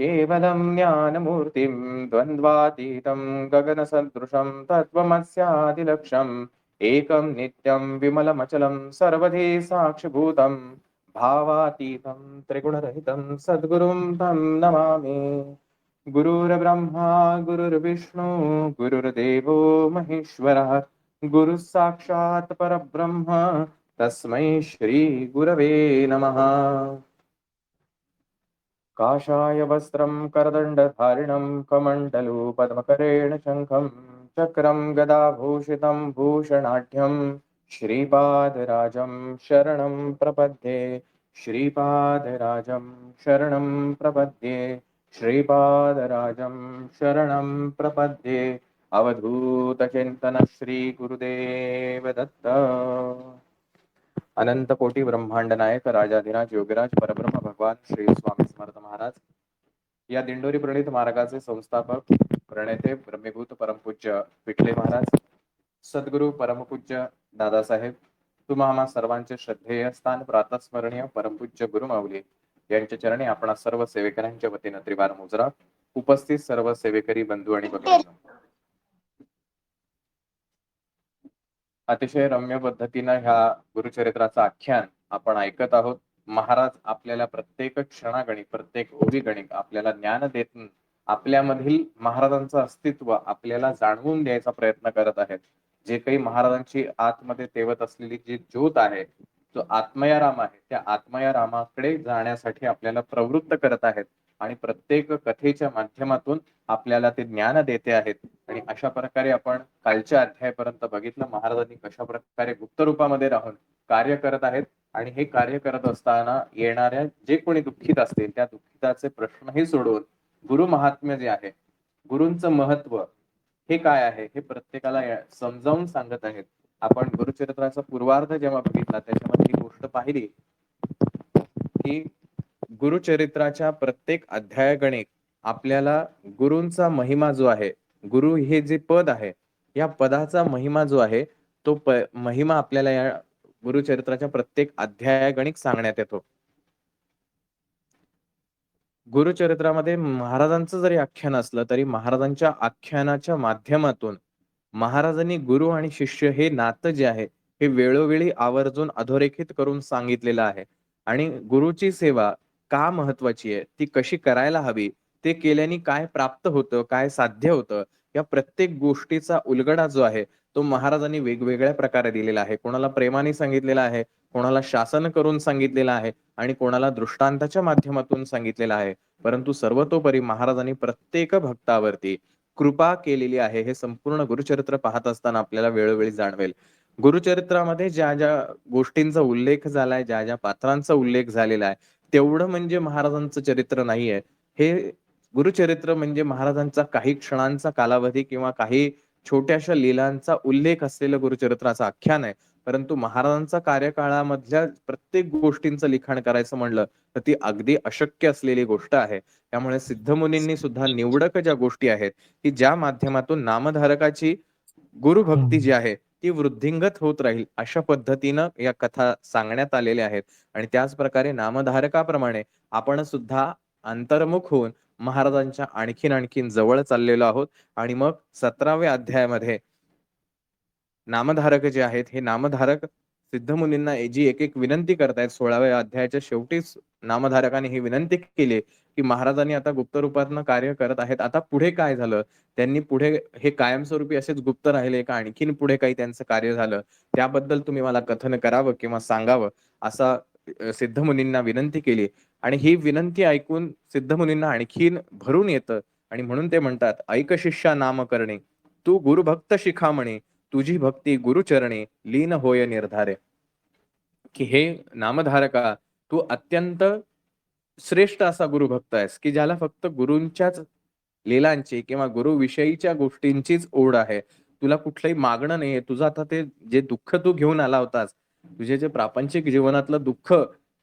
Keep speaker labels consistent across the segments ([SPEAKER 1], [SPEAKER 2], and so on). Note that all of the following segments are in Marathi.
[SPEAKER 1] केवलं ज्ञानमूर्तिं द्वन्द्वातीतं गगनसदृशं तत्त्वमस्यादिलक्ष्यम् एकं नित्यं विमलमचलं सर्वधी साक्षिभूतं भावातीतं त्रिगुणरहितं सद्गुरुं तं नमामि। गुरुर्ब्रह्मा गुरुर्विष्णु गुरुर्देवो महेश्वरः गुरुः साक्षात् परब्रह्म तस्मै श्री गुरवे नमः। काषाय वस्त्रं करदण्डधारिणं कमण्डलू पद्मकरेण शङ्खं चक्रं गदाभूषितं भूषणाढ्यं श्रीपादराजं शरणं प्रपद्ये। श्रीपादराजं शरणं प्रपद्ये। श्रीपादराजं शरणं प्रपद्ये। अवधूतचिन्तन श्री गुरुदेव दत्त। अनंत कोटी ब्रह्मांड नायक राजाधिराज योगीराज परब्रह्म भगवान श्री स्वामी समर्थ महाराज या दिंडोरी प्रणित मार्गाचे संस्थापक प्रणेते ब्रह्मीभूत परमपूज्य पिठले महाराज सद्गुरु परमपूज्य दादासाहेब तुम्हा आम्हा सर्वांचे श्रद्धेय स्थान प्रातस्मरणीय परमपूज्य गुरुमाऊली यांच्या चरणी आपण सर्व सेवेकऱ्यांच्या वतीनं त्रिवार मुजरा उपस्थित सर्व सेवेकरी बंधू आणि भगिनींनो, अतिशय रम्य पद्धतीनं ह्या गुरुचरित्राचं आख्यान आपण ऐकत आहोत। महाराज आपल्याला प्रत्येक क्षणागणिक प्रत्येक ओळीगणिक आपल्याला ज्ञान देत आपल्यामधील महाराजांचं अस्तित्व आपल्याला जाणवून द्यायचा प्रयत्न करत आहेत। जे काही महाराजांची आतमध्ये तेवत असलेली जी ज्योत आहे, जो आत्मया राम आहे, त्या आत्मया रामाकडे जाण्यासाठी आपल्याला प्रवृत्त करत आहेत आणि प्रत्येक कथेच्या माध्यमातून आपल्याला ते ज्ञान देते आहेत। आणि अशा प्रकारे आपण कालच्या अध्यायापर्यंत बघितलं महाराजांनी कशा प्रकारे गुप्त रूपामध्ये राहून कार्य करत आहेत आणि हे कार्य करत असताना येणाऱ्या जे कोणी दुःखित असतील त्या दुःखिताचे प्रश्नही सोडवून गुरु महात्म्य जे आहे, गुरूंचं महत्व हे काय आहे हे प्रत्येकाला समजावून सांगत आहेत। आपण गुरुचरित्राचा पूर्वार्ध जेव्हा बघितला त्याच्यामध्ये ही गोष्ट पाहिली की गुरुचरित्राच्या प्रत्येक अध्यायागणिक आपल्याला गुरूंचा महिमा जो आहे, गुरु हे जे पद आहे या पदाचा महिमा जो आहे तो महिमा आपल्याला या गुरुचरित्राच्या प्रत्येक अध्यायागणिक सांगण्यात येतो। गुरुचरित्रामध्ये महाराजांचं जरी आख्यान असलं तरी महाराजांच्या आख्यानाच्या माध्यमातून महाराजांनी गुरु आणि शिष्य हे नातं जे आहे हे वेळोवेळी आवर्जून अधोरेखित करून सांगितलेलं आहे। आणि गुरुची सेवा का महत्वाची आहे, ती कशी करायला हवी, ते केल्याने काय प्राप्त होतं, काय साध्य होतं, या प्रत्येक गोष्टीचा उलगडा जो आहे तो महाराजांनी वेगवेगळ्या प्रकारे दिलेला आहे। कोणाला प्रेमाने सांगितलेला आहे, कोणाला शासन करून सांगितलेला आहे आणि कोणाला दृष्टांताच्या माध्यमातून सांगितलेला आहे। परंतु सर्वतोपरी महाराजांनी प्रत्येक भक्तावरती कृपा केलेली आहे हे संपूर्ण गुरुचरित्र पाहत असताना आपल्याला वेळोवेळी जाणवेल। गुरुचरित्रामध्ये ज्या ज्या गोष्टींचा उल्लेख झालाय, ज्या ज्या पात्रांचा उल्लेख झालेला आहे तेवढं म्हणजे महाराजांचं चरित्र नाहीये। हे गुरुचरित्र म्हणजे महाराजांचा काही क्षणांचा कालावधी किंवा काही छोट्याशा लीलांचा उल्लेख असलेलं गुरुचरित्राचं आख्यान आहे। परंतु महाराजांचा कार्यकाळामधल्या प्रत्येक गोष्टींचं लिखाण करायचं म्हणलं तर ती अगदी अशक्य असलेली गोष्ट आहे। त्यामुळे सिद्धमुनींनी सुद्धा निवडक ज्या गोष्टी आहेत की ज्या माध्यमातून नामधारकाची गुरुभक्ती जी आहे ती वृद्धिंगत होत राहील अशा पद्धतीनं या कथा सांगण्यात आलेल्या आहेत। आणि त्याच प्रकारे नामधारकाप्रमाणे आपण सुद्धा अंतर्मुख होऊन महाराजांच्या आणखीन जवळ चाललेलो आहोत। आणि मग 17व्या अध्यायामध्ये नामधारक जे आहेत हे नामधारक सिद्धमुनींना जी एक विनंती करतायत। 16व्या अध्यायाच्या शेवटीच नामधारकाने ही विनंती केली की महाराजांनी आता गुप्त रूपातनं कार्य करत आहेत, आता पुढे काय झालं, त्यांनी पुढे हे कायमस्वरूपी असेच गुप्त राहिले का आणखीन पुढे काही त्यांचं कार्य झालं त्याबद्दल तुम्ही मला कथन करावं किंवा सांगावं असा सिद्धमुनींना विनंती केली। आणि ही विनंती ऐकून सिद्धमुनींना आणखीन भरून येतं आणि म्हणून ते म्हणतात, ऐक शिष्या नाम करणे तू गुरुभक्त शिखामणे तुझी भक्ती गुरुचरणे लीन होय निर्धारे। की हे नामधारका तू अत्यंत श्रेष्ठ असा गुरुभक्त आहेस की ज्याला फक्त गुरूंच्याच लीलांची किंवा गुरुविषयीच्या गोष्टींचीच ओढ आहे, तुला कुठलंही मागणं नाहीये। तुझं आता ते जे दुःख तू घेऊन आला होतास, तुझे जे प्रापंचिक जीवनातलं दुःख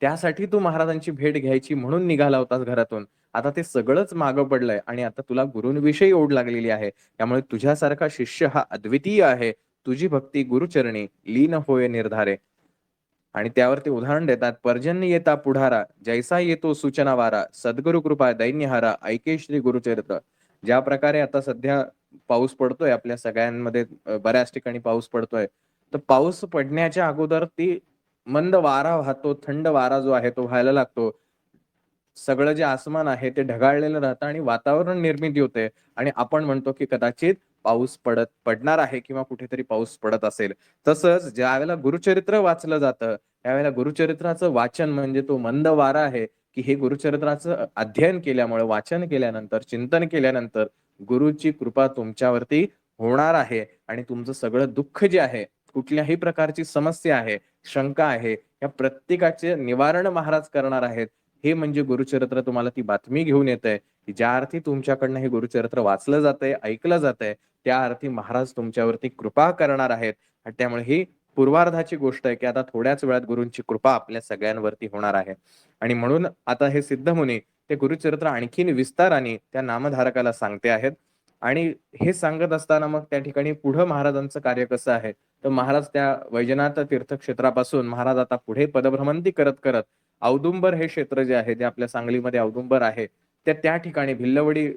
[SPEAKER 1] त्यासाठी तू महाराजांची भेट घ्यायची म्हणून निघाला होतास घरातून, आता ते सगळंच मागं पडलंय आणि आता तुला गुरूंविषयी ओढ लागलेली आहे। त्यामुळे तुझ्यासारखा शिष्य हा अद्वितीय आहे, तुझी भक्ती गुरुचरणी लीन होय निर्धारे। आणि त्यावरती उदाहरण देतात, पर्जन्य येता पुढारा, जैसा येतो सूचना वारा, सद्गुरु कृपा दैन्यहारा, ऐके श्री गुरुचरित्र. ज्या प्रकारे आता सध्या पाऊस पडतोय आपल्या सगळ्यांमध्ये, बऱ्याच ठिकाणी पाऊस पडतोय. तर पाऊस पडण्याच्या अगोदर ती मंद वारा वाहतो, थंड वारा जो आहे तो व्हायला लागतो. सगळं जे आसमान आहे ते ढगाळलेलं राहतं आणि वातावरण निर्मिती होते आणि आपण म्हणतो की कदाचित पाऊस पडणार आहे किंवा कुठेतरी पाऊस पडत असेल. तसंच ज्यावेळेला गुरुचरित्र वाचलं जातं, त्यावेळेला गुरुचरित्राचं वाचन म्हणजे तो मंद वारा आहे, की हे गुरुचरित्राचं अध्ययन केल्यामुळे, वाचन केल्यानंतर, चिंतन केल्यानंतर गुरुची कृपा तुमच्यावरती होणार आहे आणि तुमचं सगळं दुःख जे आहे, कुठल्याही प्रकारची समस्या आहे, शंका आहे, या प्रत्येकाचे निवारण महाराज करणार आहेत. हे म्हणजे गुरुचरित्र तुम्हाला ती बातमी घेऊन येतंय, की ज्या अर्थी तुमच्याकडनं हे गुरुचरित्र वाचलं जातंय, ऐकलं जातंय, त्या अर्थी महाराज तुमच्यावरती कृपा करणार आहेत. आणि त्यामुळे ही पूर्वार्धाची गोष्ट आहे, की आता थोड्याच वेळात गुरूंची कृपा आपल्या सगळ्यांवरती होणार आहे. आणि म्हणून आता हे सिद्धमुनी ते गुरुचरित्र आणखीन विस्ताराने त्या नामधारकाला सांगते आहेत. आणि हे सांगत असताना मग त्या ठिकाणी पुढं महाराजांचं कार्य कसं आहे, तर महाराज त्या वैजनाथ तीर्थक्षेत्रापासून महाराज आता पुढे पदभ्रमंती करत करत औदुंबर हे क्षेत्र जे आहे, ते आपल्या सांगलीमध्ये औदुंबर आहे, त्या ठिकाणी भिल्लवडी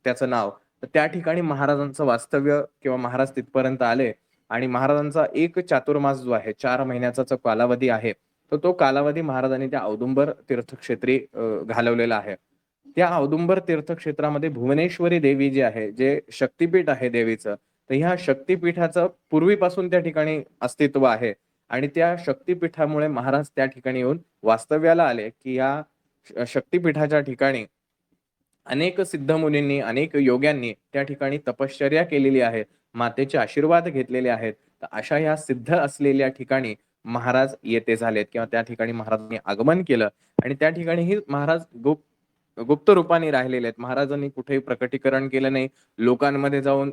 [SPEAKER 1] त्याचं नाव. तर त्या ठिकाणी महाराजांचं वास्तव्य किंवा महाराज तिथपर्यंत आले आणि महाराजांचा एक चातुर्मास जो आहे, 4 महिन्याचा जो कालावधी आहे, तर तो कालावधी महाराजांनी त्या औदुंबर तीर्थक्षेत्री घालवलेला आहे. त्या औदुंबर तीर्थक्षेत्रामध्ये भुवनेश्वरी देवी जी आहे, जे शक्तिपीठ आहे देवीचं, तर ह्या शक्तिपीठाचं पूर्वीपासून त्या ठिकाणी अस्तित्व आहे. आणि त्या शक्तिपीठामुळे महाराज त्या ठिकाणी येऊन वास्तव्याला आले, की या शक्तिपीठाच्या ठिकाणी अनेक सिद्धमुनींनी, अनेक योग्यांनी त्या ठिकाणी तपश्चर्या केलेली आहे. मातेचे आशीर्वाद घेतलेले आहेत. तर अशा ह्या सिद्ध असलेल्या ठिकाणी महाराज येथे झालेत किंवा त्या ठिकाणी महाराजांनी आगमन केलं आणि त्या ठिकाणीही महाराज गुप्त रूपाने राहिलेले आहेत. महाराजांनी कुठेही प्रकटीकरण केलं नाही. लोकांमध्ये जाऊन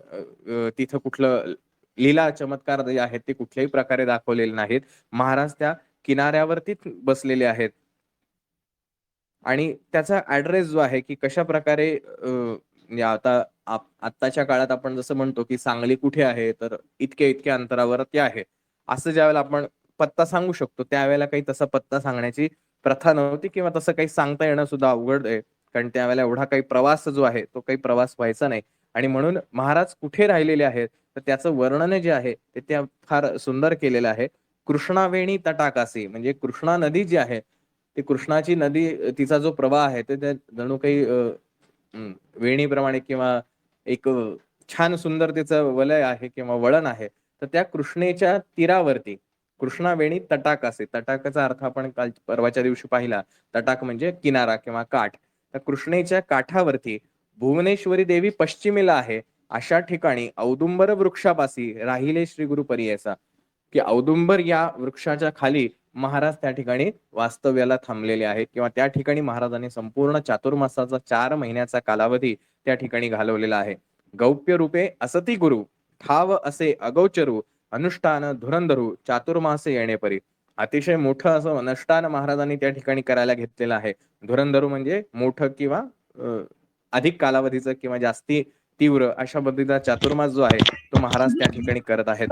[SPEAKER 1] तिथं कुठलं लीला चमत्कार जे आहेत ते कुठल्याही प्रकारे दाखवलेले नाहीत. महाराज त्या किनाऱ्यावरतीच बसलेले आहेत. आणि त्याचा ऍड्रेस जो आहे, की कशाप्रकारे म्हणजे आता आत्ताच्या काळात आपण जसं म्हणतो, की सांगली कुठे आहे? तर इतक्या-इतक्या अंतरावरती आहे. असं ज्यावेळेला आपण पत्ता सांगू शकतो, त्यावेळेला काही तसा पत्ता सांगण्याची प्रथा नव्हती किंवा तसं काही सांगता येणं सुद्धा अवघड आहे. कारण त्यावेळेला एवढा काही प्रवास जो आहे, तो काही प्रवास व्हायचा नाही. आणि म्हणून महाराज कुठे राहिलेले आहेत, तर त्याचं वर्णन जे आहे, ते त्या फार सुंदर केलेलं आहे. कृष्णावेणी तटाकासी म्हणजे कृष्णा नदी जी आहे, ती कृष्णाची नदी तिचा जो प्रवाह आहे, ते जणू काही वेणीप्रमाणे किंवा एक छान सुंदर त्याचं वलय आहे किंवा वळण आहे. तर त्या कृष्णेच्या तीरावरती कृष्णावेणी तटाक असे. तटाकाचा अर्थ आपण काल परवाच्या दिवशी पाहिला. तटाक म्हणजे किनारा किंवा काठ. तर कृष्णेच्या काठावरती भुवनेश्वरी देवी पश्चिमेला आहे. अशा ठिकाणी औदुंबर वृक्षापासी राहिले श्री गुरु परियेसा, की औदुंबर या वृक्षाच्या खाली महाराज त्या ठिकाणी वास्तव्याला थांबलेले आहेत किंवा त्या ठिकाणी महाराजांनी संपूर्ण चातुर्मासाचा 4 महिन्याचा कालावधी त्या ठिकाणी घालवलेला आहे. गौप्य रूपे असती गुरु ठाव असे अगोचरू अनुष्ठान धुरंधरू चातुर्मासे येणेपरी. अतिशय मोठं असं अनुष्ठान महाराजांनी त्या ठिकाणी करायला घेतलेलं आहे. धुरंधरू म्हणजे मोठं किंवा अधिक कालावधीचं किंवा जास्ती तीव्र अशा पद्धतीचा चातुर्मास जो आहे तो महाराज त्या ठिकाणी करत आहेत.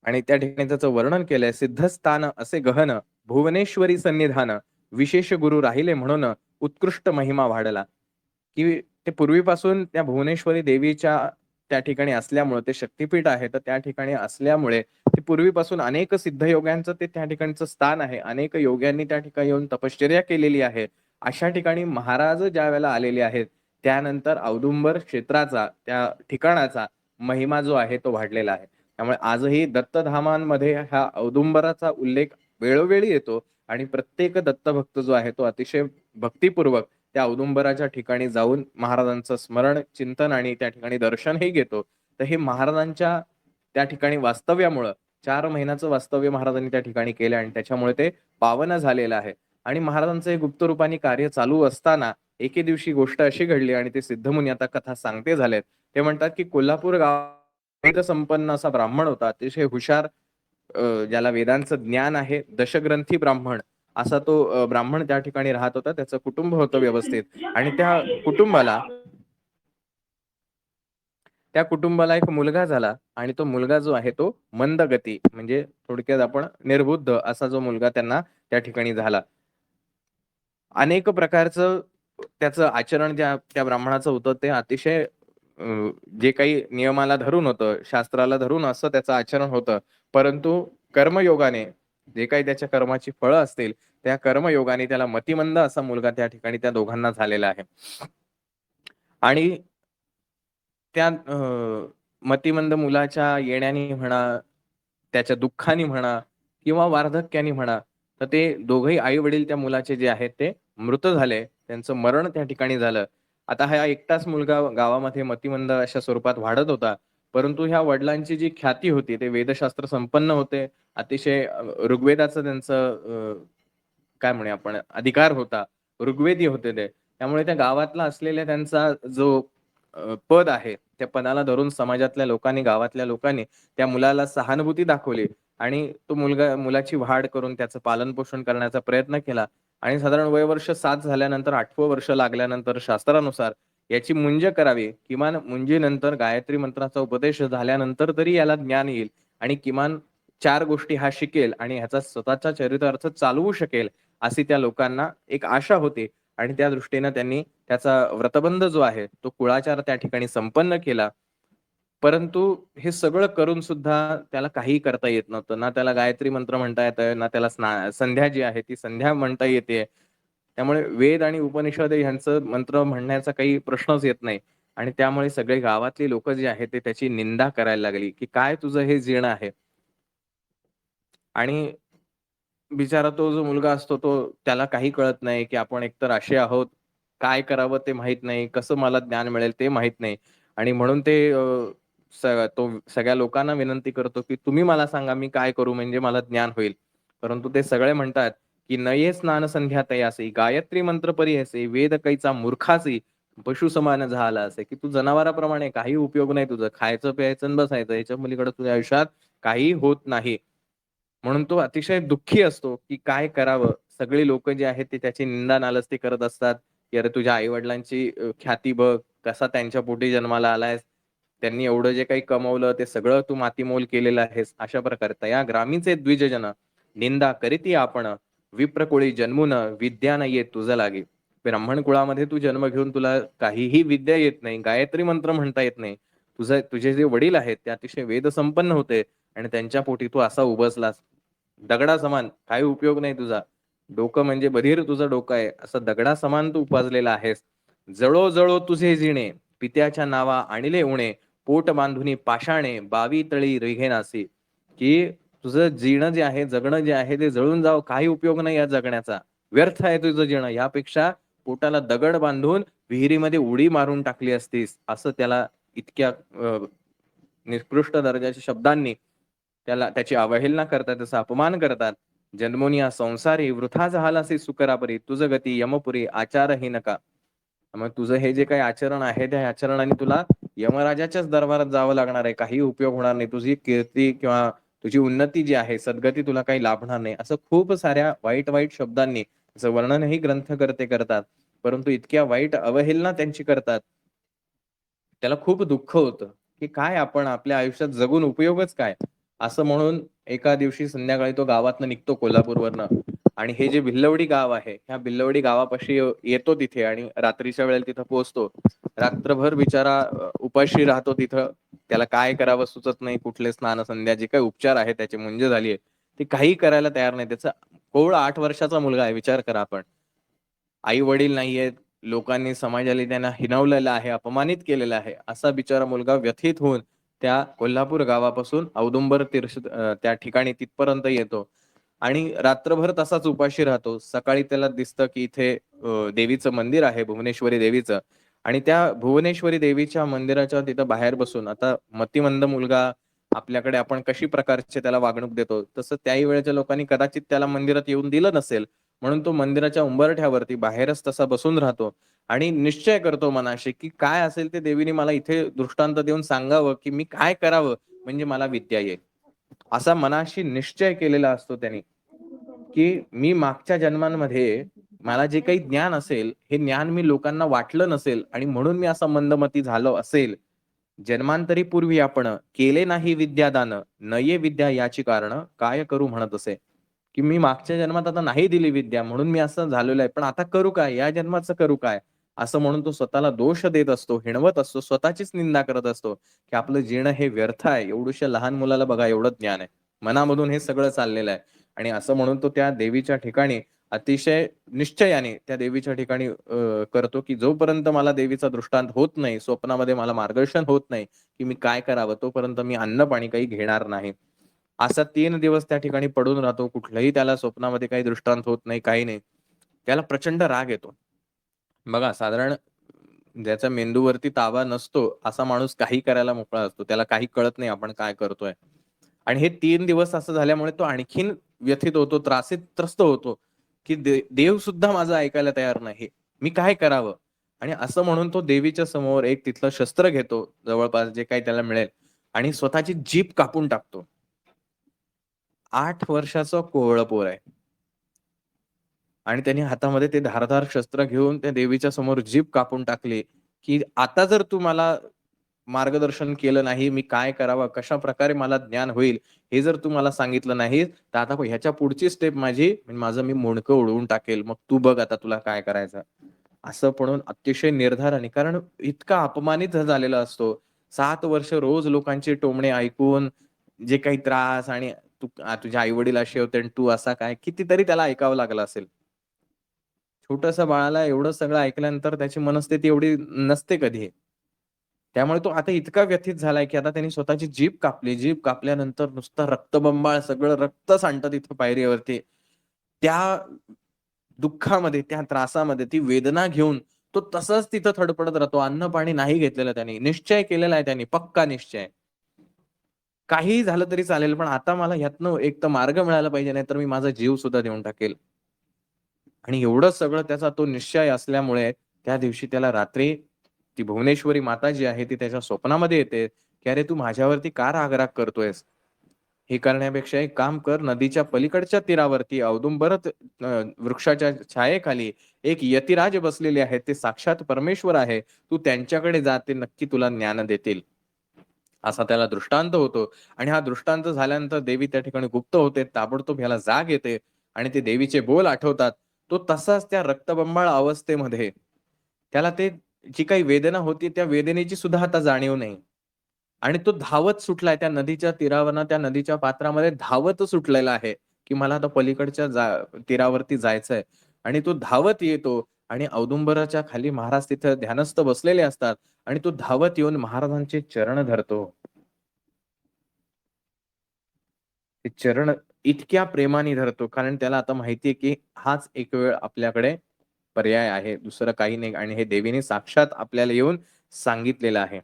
[SPEAKER 1] आणि त्या ठिकाणी त्याचं वर्णन केलंय. सिद्धस्थान असे गहन भुवनेश्वरी सन्निधान विशेष गुरु राहिले म्हणून उत्कृष्ट महिमा वाढला. की ते पूर्वीपासून त्या भुवनेश्वरी देवीच्या त्या ठिकाणी असल्यामुळे ते शक्तिपीठ आहे. तर त्या ठिकाणी असल्यामुळे ते पूर्वीपासून अनेक सिद्धयोग्यांचं ते त्या ठिकाणचं स्थान आहे. अनेक योग्यांनी त्या ठिकाणी येऊन तपश्चर्या केलेली आहे. अशा ठिकाणी महाराज ज्यावेळेला आलेले आहेत, त्यानंतर औदुंबर क्षेत्राचा, त्या ठिकाणाचा महिमा जो आहे तो वाढलेला आहे. त्यामुळे आजही दत्तधामांमध्ये हा औदुंबराचा उल्लेख वेळोवेळी येतो आणि प्रत्येक दत्तभक्त जो आहे तो अतिशय भक्तिपूर्वक त्या औदुंबराच्या ठिकाणी जाऊन महाराजांचं स्मरण, चिंतन आणि त्या ठिकाणी दर्शनही घेतो. तर हे महाराजांच्या त्या ठिकाणी वास्तव्यामुळं 4 महिन्याचं वास्तव्य महाराजांनी त्या ठिकाणी केलं आणि त्याच्यामुळे ते पावन झालेलं आहे. आणि महाराजांचं हे गुप्त रूपाने कार्य चालू असताना एके दिवशी गोष्ट अशी घडली आणि ते सिद्धमुनी आता कथा सांगते झालेत. ते म्हणतात की कोल्हापूर वेद संपन्न असा ब्राह्मण होता. अतिशय हुशार, ज्याला वेदांचं ज्ञान आहे, दशग्रंथी ब्राह्मण असा तो ब्राह्मण त्या ठिकाणी राहत होता. त्याचं कुटुंब होतं व्यवस्थित आणि त्या कुटुंबाला त्या कुटुंबाला एक मुलगा झाला आणि तो मुलगा जो आहे तो मंदगती म्हणजे थोडक्यात आपण निर्बुद्ध असा जो मुलगा त्यांना त्या ठिकाणी झाला. अनेक प्रकारचं त्याचं आचरण त्या ब्राह्मणाचं होतं ते अतिशय अ, जे काही नियमाला धरून होतं, शास्त्राला धरून असं त्याचं आचरण होतं. परंतु कर्मयोगाने जे काही त्याच्या कर्माची फळं असतील, त्या कर्मयोगाने त्याला मतिमंद असा मुलगा त्या ठिकाणी त्या दोघांना झालेला आहे. आणि त्या मतिमंद मुलाच्या येण्याने म्हणा, त्याच्या दुःखाने म्हणा किंवा वार्धक्याने म्हणा, तर ते दोघंही आई-वडील त्या मुलाचे जे आहेत ते मृत झाले. त्यांचं मरण त्या ठिकाणी झालं. आता हा एकटाच मुलगा गावामध्ये मतिमंद अशा स्वरूपात वाढत होता. परंतु ह्या वडिलांची जी ख्याती होती, ते वेदशास्त्र संपन्न होते. अतिशय ऋग्वेदाचं त्यांचं काय म्हणूया आपण अधिकार होता. ऋग्वेदी होते ते. त्यामुळे त्या गावातला असलेल्या त्यांचा जो पद आहे, त्या पदाला धरून समाजातल्या लोकांनी, गावातल्या लोकांनी त्या मुलाला सहानुभूती दाखवली आणि तो मुलाची वाढ करून त्याचं पालन-पोषण करण्याचा प्रयत्न केला आणि साधारण वयवर्ष 7 झाल्यानंतर 8वं वर्ष लागल्यानंतर शास्त्रानुसार याची मुंज करावी. किमान मुंजीनंतर गायत्री मंत्राचा उपदेश झाल्यानंतर तरी याला ज्ञान येईल आणि किमान 4 गोष्टी हा शिकेल आणि ह्याचा स्वतःचा चरितार्थ चालवू शकेल, अशी त्या लोकांना एक आशा होती आणि त्या दृष्टीनं त्यांनी त्याचा व्रतबंध जो आहे, तो कुळाचार त्या ठिकाणी संपन्न केला. परंतु हे सगळं करून सुद्धा त्याला काहीही करता येत नव्हतं. ना त्याला गायत्री मंत्र म्हणता येतंय, ना त्याला संध्या जी आहे ती संध्या म्हणता येतेय. त्यामुळे वेद आणि उपनिषद ह्यांचं मंत्र म्हणण्याचा काही प्रश्नच येत नाही. आणि त्यामुळे सगळे गावातली लोकं जी आहेत, ते त्याची निंदा करायला लागली, की "काय तुझं हे जीण आहे?" आणि बिचारा तो जो मुलगा असतो तो त्याला काही कळत नाही, की आपण एकतर असे आहोत, काय करावं ते माहीत नाही, कसं मला ज्ञान मिळेल ते माहीत नाही आणि म्हणून ते स तो सगळ्या लोकांना विनंती करतो, की तुम्ही मला सांगा मी काय करू म्हणजे मला ज्ञान होईल. परंतु ते सगळे म्हणतात, की "नये स्नान संध्या तयासी, गायत्री मंत्र परी ऐसे, वेद कैचा मूर्खासी, पशु समान झाला असे." की तू जनावराप्रमाणे काही उपयोग नाही तुझं. खायचं, प्यायचं आणि बसायचं. ह्याच्या पलीकडे तुझ्या आयुष्यात काही होत नाही. म्हणून तो अतिशय दुःखी असतो, की काय करावं? सगळी लोकं जी आहेत, ते त्याची निंदा नालस्ती करत असतात, की "अरे, तुझ्या आई-वडिलांची ख्याती बघ, कसा त्यांच्या पोटी जन्माला आलायस. त्यांनी एवढं जे काही कमवलं, ते सगळं तू मातीमोल केलेलं आहेस." अशा प्रकारे "तया ग्रामीचे द्विजजन, निंदा करीती आपण, विप्रकुळी जन्मून विद्या न येत तुझं लागे." ब्राह्मण कुळामध्ये तू जन्म घेऊन तुला काहीही विद्या येत नाही, गायत्री मंत्र म्हणता येत नाही. तुझे जे वडील आहेत, ते अतिशय वेदसंपन्न होते आणि त्यांच्या पोटी तू असा उभसलास. दगडासमान काही उपयोग नाही तुझा. डोकं म्हणजे बधीर तुझं डोकं आहे. असं दगडासमान तू उपजलेला आहेस. जळो तुझे जिणे, पित्याच्या नावा आणिले उणे, पोट बांधुनी पाषाणे, बावी तळी रिघेनासी. की तुझं जीणं जे आहे, जगणं जे आहे ते जळून जावं, काही उपयोग नाही या जगण्याचा. व्यर्थ आहे तुझं जीणं. यापेक्षा पोटाला दगड बांधून विहिरीमध्ये उडी मारून टाकली असतीस. असं त्याला इतक्या निकृष्ट दर्जाच्या शब्दांनी त्याची अवहेलना करतात, त्याचा अपमान करतात. "जन्मोनिया संसारी वृथा झालासी सुकरापरी, तुझ गती यमपुरी आचारही नका." मग तुझं हे जे काही आचरण आहे, त्या आचरणाने तुला यमराजाच्याच दरबारात जावं लागणार आहे. काही उपयोग होणार नाही. तुझी कीर्ती किंवा तुझी उन्नती जी आहे, सद्गती तुला काही लाभणार नाही. असं खूप साऱ्या वाईट-वाईट शब्दांनी त्याचं वर्णनही ग्रंथकर्ते करतात. परंतु इतक्या वाईट अवहेलना त्यांची करतात. त्याला खूप दुःख होतं, की काय आपण आपल्या आयुष्यात जगून उपयोगच काय? असं म्हणून एका दिवशी संध्याकाळी तो गावातनं निघतो कोल्हापूरवरनं आणि हे जे भिल्लवडी गाव आहे, ह्या भिल्लवडी गावापाशी येतो तिथे आणि रात्रीच्या वेळेला तिथं पोहोचतो. रात्रभर बिचारा उपाशी राहतो तिथं. त्याला काय करावं सुचत नाही. कुठले स्नानसंध्या जे काही उपचार आहेत त्याची मुंज झालीये. ती काहीही करायला तयार नाही. त्याचा कोवळा 8 वर्षाचा मुलगा आहे. विचार करा आपण. आई-वडील नाहीयेत. लोकांनी समाजाने त्यांना हिणवलेलं आहे, अपमानित केलेलं आहे. असा बिचारा मुलगा व्यथित होऊन त्या कोल्हापूर गावापासून औदुंबर त्या ठिकाणी तिथपर्यंत येतो आणि रात्रभर तसाच उपाशी राहतो. सकाळी त्याला दिसतं, की इथे देवीचं मंदिर आहे, भुवनेश्वरी देवीचं आणि त्या भुवनेश्वरी देवीच्या मंदिराच्या तिथं बाहेर बसून आता मतिमंद मुलगा आपल्याकडे आपण कशी प्रकारचे त्याला वागणूक देतो, तसं त्याही वेळेच्या लोकांनी कदाचित त्याला मंदिरात येऊन दिलं नसेल. म्हणून तो मंदिराच्या उंबरठ्यावरती बाहेरच तसा बसून राहतो आणि निश्चय करतो मनाशी, की काय असेल ते देवीने मला इथे दृष्टांत देऊन सांगावं, की मी काय करावं म्हणजे मला विद्या येईल. असा मनाशी निश्चय केलेला असतो त्याने, की मी मागच्या जन्मांमध्ये मला जे काही ज्ञान असेल, हे ज्ञान मी लोकांना वाटलं नसेल आणि म्हणून मी असा मंदमती झालो असेल. जन्मांतरी पूर्वी आपण केले नाही विद्यादान, नये विद्या याची कारण काय करू म्हणत असे. की मी मागच्या जन्मात आता नाही दिली विद्या म्हणून मी असं झालेलो आहे. पण आता करू काय? या जन्माचं करू काय? असं म्हणून तो स्वतःला दोष देत असतो, हिणवत असतो, स्वतःचीच निंदा करत असतो, की आपलं जीणं हे व्यर्थ आहे. एवढ्याशा लहान मुलाला बघा एवढं ज्ञान आहे. मनामधून हे सगळं चाललेलं आहे. आणि असं म्हणून तो त्या देवीच्या ठिकाणी अतिशय निश्चयाने त्या देवीच्या ठिकाणी करतो, की जोपर्यंत मला देवीचा दृष्टांत होत नाही, स्वप्नामध्ये मला मार्गदर्शन होत नाही, की मी काय करावं, तोपर्यंत मी अन्न-पाणी काही घेणार नाही. असा 3 दिवस त्या ठिकाणी पडून राहतो. कुठलंही त्याला स्वप्नामध्ये काही दृष्टांत होत नाही, काही नाही. त्याला प्रचंड राग येतो. बघा साधारण ज्याच्या मेंदूवरती ताबा नसतो, असा माणूस काही करायला मोकळा असतो. त्याला काही कळत नाही आपण काय करतोय. आणि हे 3 दिवस असं झाल्यामुळे तो आणखीन व्यथित होतो, त्रस्त होतो, की देव सुद्धा माझं ऐकायला तयार नाही. मी काय करावं? आणि असं म्हणून तो देवीच्या समोर एक तिथलं शस्त्र घेतो, जवळपास जे काही त्याला मिळेल आणि स्वतःची जीभ कापून टाकतो. 8 वर्षाचं कोवळं पोर आहे. आणि त्यांनी हातामध्ये ते धारदार शस्त्र घेऊन त्या देवीच्या समोर जीभ कापून टाकली, की आता जर तू मला मार्गदर्शन केलं नाही, मी काय करावं, कशाप्रकारे मला ज्ञान होईल, हे जर तू मला सांगितलं नाही, तर आता ह्याच्या पुढची स्टेप माझं मी मुंडकं उडवून टाकेल. मग तू बघ आता तुला काय करायचं. असं म्हणून अतिशय निर्धाराने कारण इतका अपमानित झालेला असतो. 7 वर्ष रोज लोकांचे टोमणे ऐकून जे काही त्रास आणि तुझे आई-वडील असे होते आणि तू असा काय, कितीतरी त्याला ऐकावं लागलं असेल. छोटंसं बाळाला एवढं सगळं ऐकल्यानंतर त्याची मनस्थिती एवढी नसते कधी. त्यामुळे तो आता इतका व्यथित झालाय, की आता त्यांनी स्वतःची जीभ कापली. जीभ कापल्यानंतर नुसतं रक्तबंबाळ सगळं रक्त सांडतं तिथं पायरीवरती. त्या दुःखामध्ये, त्या त्रासामध्ये ती वेदना घेऊन तो तसाच तिथं धडपडत राहतो. अन्न-पाणी नाही घेतलेलं त्याने. निश्चय केलेला आहे त्याने, पक्का निश्चय. काहीही झालं तरी चालेल, पण आता मला ह्यातनं एक तर मार्ग मिळाला पाहिजे, नाहीतर मी माझा जीव सुद्धा देऊन टाकेल. आणि एवढं सगळं त्याचा तो निश्चय असल्यामुळे त्या दिवशी त्याला रात्री ती भुवनेश्वरी माता जी आहे ती त्याच्या स्वप्नामध्ये येते, की "अरे तू माझ्यावरती का राग-राग करतोयस? हे करण्यापेक्षा एक काम कर, नदीच्या पलीकडच्या तीरावरती औदुंबर वृक्षाच्या छायेखाली एक यतिराज बसलेले आहेत. ते साक्षात परमेश्वर आहे. तू त्यांच्याकडे जा, ते नक्की तुला ज्ञान देतील." असा त्याला दृष्टांत होतो आणि हा दृष्टांत झाल्यानंतर देवी त्या ठिकाणी गुप्त होते. ताबडतोब ह्याला जाग येते आणि ते देवीचे बोल आठवतात. तो तसाच त्या रक्तबंबाळ अवस्थेमध्ये त्याला ते जी काही वेदना होती त्या वेदनेची सुद्धा आता जाणीव नाही. आणि तो धावत सुटलाय त्या नदीच्या तीरावरनं त्या नदीच्या पात्रामध्ये धावत सुटलेला आहे, की मला आता पलीकडच्या तीरावरती जायचंय. आणि तो धावत येतो आणि औदुंबराच्या खाली महाराज तिथं ध्यानस्थ बसलेले असतात आणि तो धावत येऊन महाराजांचे चरण धरतो. ते चरण इतक्या प्रेमाने धरतो, कारण त्याला आता माहिती आहे, की हाच एक वेळ आपल्याकडे पर्याय आहे. दुसरं काही नाही आणि हे देवीने साक्षात आपल्याला येऊन सांगितलेलं आहे.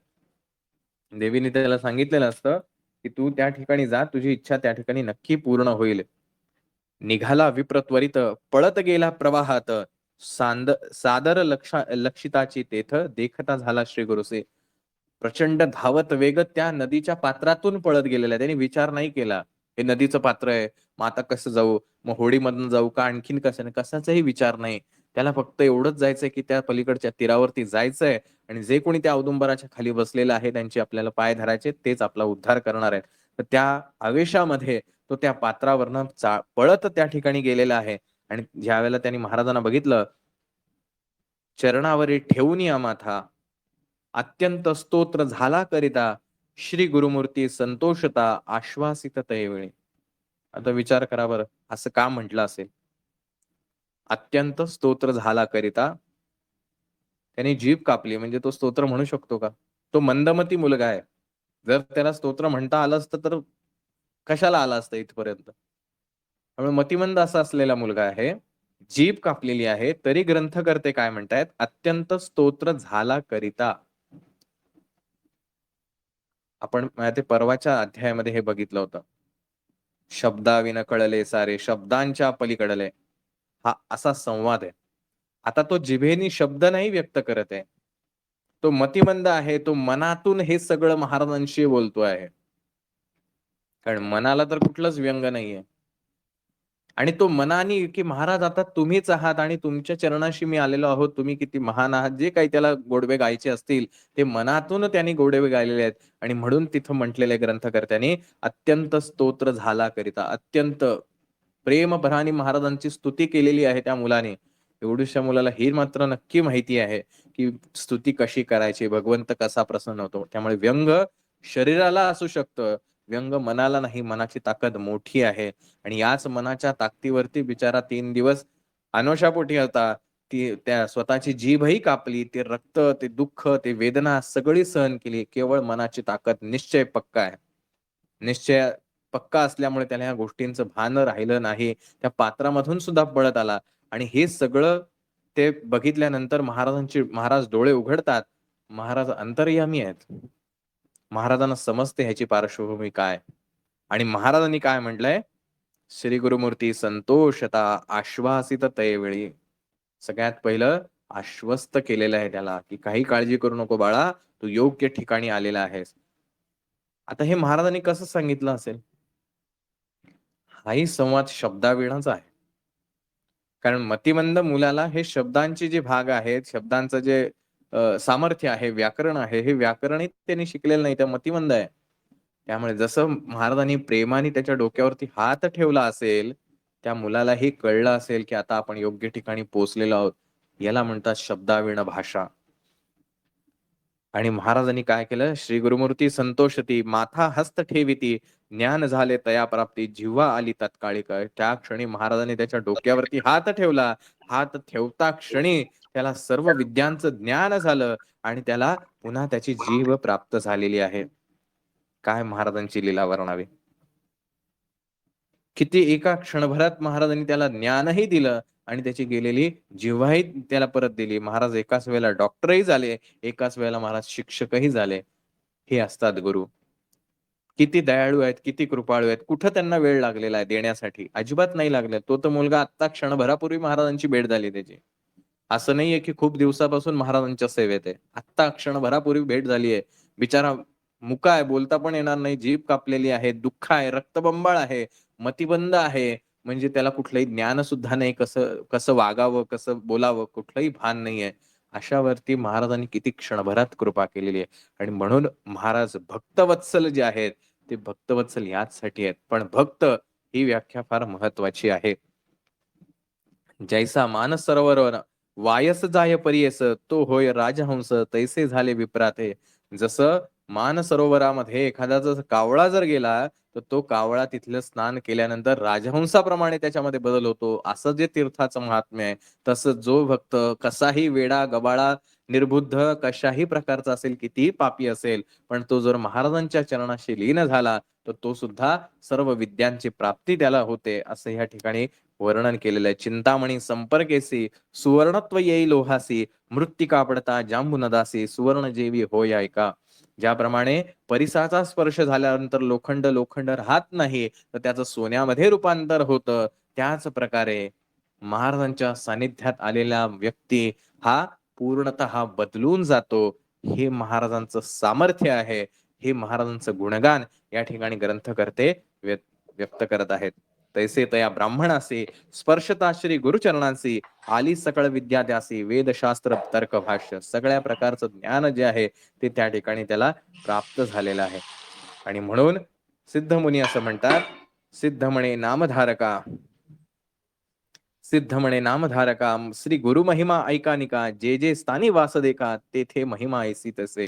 [SPEAKER 1] देवीने त्याला सांगितलेलं असतं, की "तू त्या ठिकाणी जा, तुझी इच्छा त्या ठिकाणी नक्की पूर्ण होईल." निघाला विप्र त्वरित, पळत गेला प्रवाहात, सादर लक्षिताची तेथ, देखता झाला श्री गुरुसे. प्रचंड धावत वेगत त्या नदीच्या पात्रातून पळत गेलेला आहे. त्याने विचार नाही केला. हे नदीचं पात्र आहे. मग आता कसं जाऊ? मग होडीमधून जाऊ का आणखीन कशाने? कशाचाही विचार नाही. त्याला फक्त एवढंच जायचंय, की त्या पलीकडच्या तीरावरती जायचंय आणि जे कोणी त्या औदुंबराच्या खाली बसलेलं आहे, त्यांचे आपल्याला पाय धरायचे, तेच आपला उद्धार करणार आहेत. तर त्या आवेशामध्ये तो त्या पात्रावरनं पळत त्या ठिकाणी गेलेला आहे आणि ज्यावेळेला त्यांनी महाराजांना बघितलं, चरणावरी ठेवूनिया माथा, अत्यंत स्तोत्र झाला करिता, श्री गुरुमूर्ती संतोषता आश्वासित तयवेळी. आता विचार करा बरं, असं का म्हटलं असेल? अत्यंत स्तोत्र झाला करिता, त्याने जीभ कापली म्हणजे तो स्तोत्र म्हणू शकतो का? तो मंदमती मुलगा आहे. जर त्याला स्तोत्र म्हणता आलं असतं तर कशाला आला असता इथपर्यंत? त्यामुळे मतिमंद असा असलेला मुलगा आहे. जीभ कापलेली आहे. तरी ग्रंथकर्ते काय म्हणतायत? अत्यंत स्तोत्र झाला करिता. आपण ते परवाच्या अध्यायामध्ये हे बघितलं होतं. शब्दाविन कळले सारे, शब्दांच्या पलीकडले. हा असा संवाद आहे. आता तो जिभेनी शब्द नाही व्यक्त करत आहे. तो मतिमंद आहे. तो मनातून हे सगळं महाराजांशी बोलतो आहे. कारण मनाला तर कुठलंच व्यंग नाहीये. आणि तो मनाने की महाराज आता तुम्हीच आहात आणि तुमच्या चरणाशी मी आलेलो आहोत. तुम्ही किती महान आहात. जे काही त्याला गोडवे गायचे असतील, ते मनातून त्यांनी गोडवे गायलेले आहेत आणि म्हणून तिथं म्हटलेले ग्रंथकर्त्यांनी अत्यंत स्तोत्र झाला करिता. अत्यंत प्रेमभराने महाराजांची स्तुती केलेली आहे त्या मुलाने. एवढ्याशा मुलाला हे मात्र नक्की माहिती आहे, की स्तुती कशी करायची, भगवंत कसा प्रसन्न होतो. त्यामुळे व्यंग शरीराला असू शकतं, व्यंग मनाला नाही. मनाची ताकद मोठी आहे आणि याच मनाच्या ताकदीवरती बिचारा 3 दिवस अनोशापोटी होता. त्या स्वतःची जीभही कापली. ते रक्त, ते दुःख, ते वेदना सगळी सहन केली. केवळ मनाची ताकद, निश्चय पक्का आहे. निश्चय पक्का असल्यामुळे त्याला ह्या गोष्टींचं भान राहिलं नाही. त्या पात्रामधून सुद्धा पळत आला आणि हे सगळं ते बघितल्यानंतर महाराज डोळे उघडतात. महाराज अंतर्यामी आहेत. महाराजांना समजते ह्याची पार्श्वभूमी काय आणि महाराजांनी काय म्हटलंय? श्री गुरुमूर्ती संतोषता आश्वासित तयवेळी. सगळ्यात पहिलं आश्वस्त केलेलं आहे त्याला, की काही काळजी करू नको बाळा, तू योग्य ठिकाणी आलेला आहेस. आता हे महाराजांनी कसं सांगितलं असेल? हाही संवाद शब्दाविनाच आहे. कारण मतिमंद मुलाला हे शब्दांचे जे भाग आहेत, शब्दांचं जे सामर्थ्य आहे, व्याकरण आहे, हे व्याकरणही त्यांनी शिकलेलं नाही. त्या मतिमंद आहे. त्यामुळे जसं महाराजांनी प्रेमाने त्याच्या डोक्यावरती हात ठेवला असेल, त्या मुलालाही कळलं असेल, की आता आपण योग्य ठिकाणी पोहोचलेलो आहोत. याला म्हणतात शब्दाविण भाषा. आणि महाराजांनी काय केलं? श्री गुरुमूर्ती संतोषती, माथा हस्त ठेविती, ज्ञान झाले तया प्राप्ती, जिव्हा आली तत्काळी कळ. त्या क्षणी महाराजांनी त्याच्या डोक्यावरती हात ठेवला. हात ठेवता क्षणी त्याला सर्व विद्यांचं ज्ञान झालं आणि त्याला पुन्हा त्याची जीभ प्राप्त झालेली आहे. काय महाराजांची लीला वर्णावी. किती एका क्षणभरात महाराजांनी त्याला ज्ञानही दिलं आणि त्याची गेलेली जिव्हाही त्याला परत दिली. महाराज एकाच वेळेला डॉक्टरही झाले, एकाच वेळेला महाराज शिक्षकही झाले. हे असतात गुरु. किती दयाळू आहेत, किती कृपाळू आहेत. कुठं त्यांना वेळ लागलेला आहे देण्यासाठी? अजिबात नाही लागला. तो तर मुलगा आत्ता क्षणभरापूर्वी महाराजांची भेट झाली त्याची. असं नाहीये की खूप दिवसापासून महाराजांच्या सेवेत आहे. आत्ता क्षणभरापूर्वी भेट झाली आहे. बिचारा मुका आहे, बोलता पण येणार नाही, जीभ कापलेली आहे, दुःख आहे, रक्तबंबाळ आहे, मतिबंद आहे. म्हणजे त्याला कुठलंही ज्ञान सुद्धा नाही, कसं कसं वागावं, कसं बोलावं, कुठलंही भान नाहीये. अशावरती महाराजांनी किती क्षणभरात कृपा केलेली आहे. आणि म्हणून महाराज भक्तवत्सल जे आहेत, ते भक्तवत्सल याचसाठी आहेत. पण भक्त ही व्याख्या फार महत्वाची आहे. जैसा मानस सरोवर वायस जाय परियस, तो होय राजहंस तैसे झाले विप्राते. जसं मानसरोवरामध्ये एखादा जर कावळा जर गेला, तर तो कावळा तिथलं स्नान केल्यानंतर राजहंसाप्रमाणे त्याच्यामध्ये बदल होतो. असं जे तीर्थाचं महात्म्य आहे, तसं जो भक्त कसाही वेडा, गबाळा, निर्बुद्ध कशाही प्रकारचा असेल, कितीही पापी असेल, पण तो जर महाराजांच्या चरणाशी लीन झाला, तर तो सुद्धा सर्व विद्यांची प्राप्ती त्याला होते. असं ह्या ठिकाणी वर्णन केलेलं आहे. चिंतामणी संपर्केसी सुवर्णत्व येई लोहासी, मृत्तिका पडता जांबुनदासी, सुवर्ण जेवी होय ऐका. ज्याप्रमाणे परिसाचा स्पर्श झाल्यानंतर लोखंड लोखंड राहत नाही, तर त्याचं सोन्यामध्ये रूपांतर होतं. त्याच प्रकारे महाराजांच्या सानिध्यात आलेला व्यक्ती हा पूर्णतः बदलून जातो. हे महाराजांचं सामर्थ्य आहे. हे महाराजांचं गुणगान या ठिकाणी ग्रंथकर्ते व्यक्त करत आहेत. तैसे तया ब्राह्मणासी स्पर्शता श्री गुरुचरणांसी, आली सकळ विद्या त्यासी, वेदशास्त्र तर्क भाष्य. सगळ्या प्रकारचं ज्ञान जे आहे ते त्या ठिकाणी त्याला प्राप्त झालेलं आहे. आणि म्हणून सिद्ध मुनी असं म्हणतात, सिद्ध म्हणे नामधारका, सिद्ध म्हणे नामधारका, श्री गुरु महिमा ऐकानिका, जे जे स्थानी वास देखा, तेथे महिमा ऐसी तसे.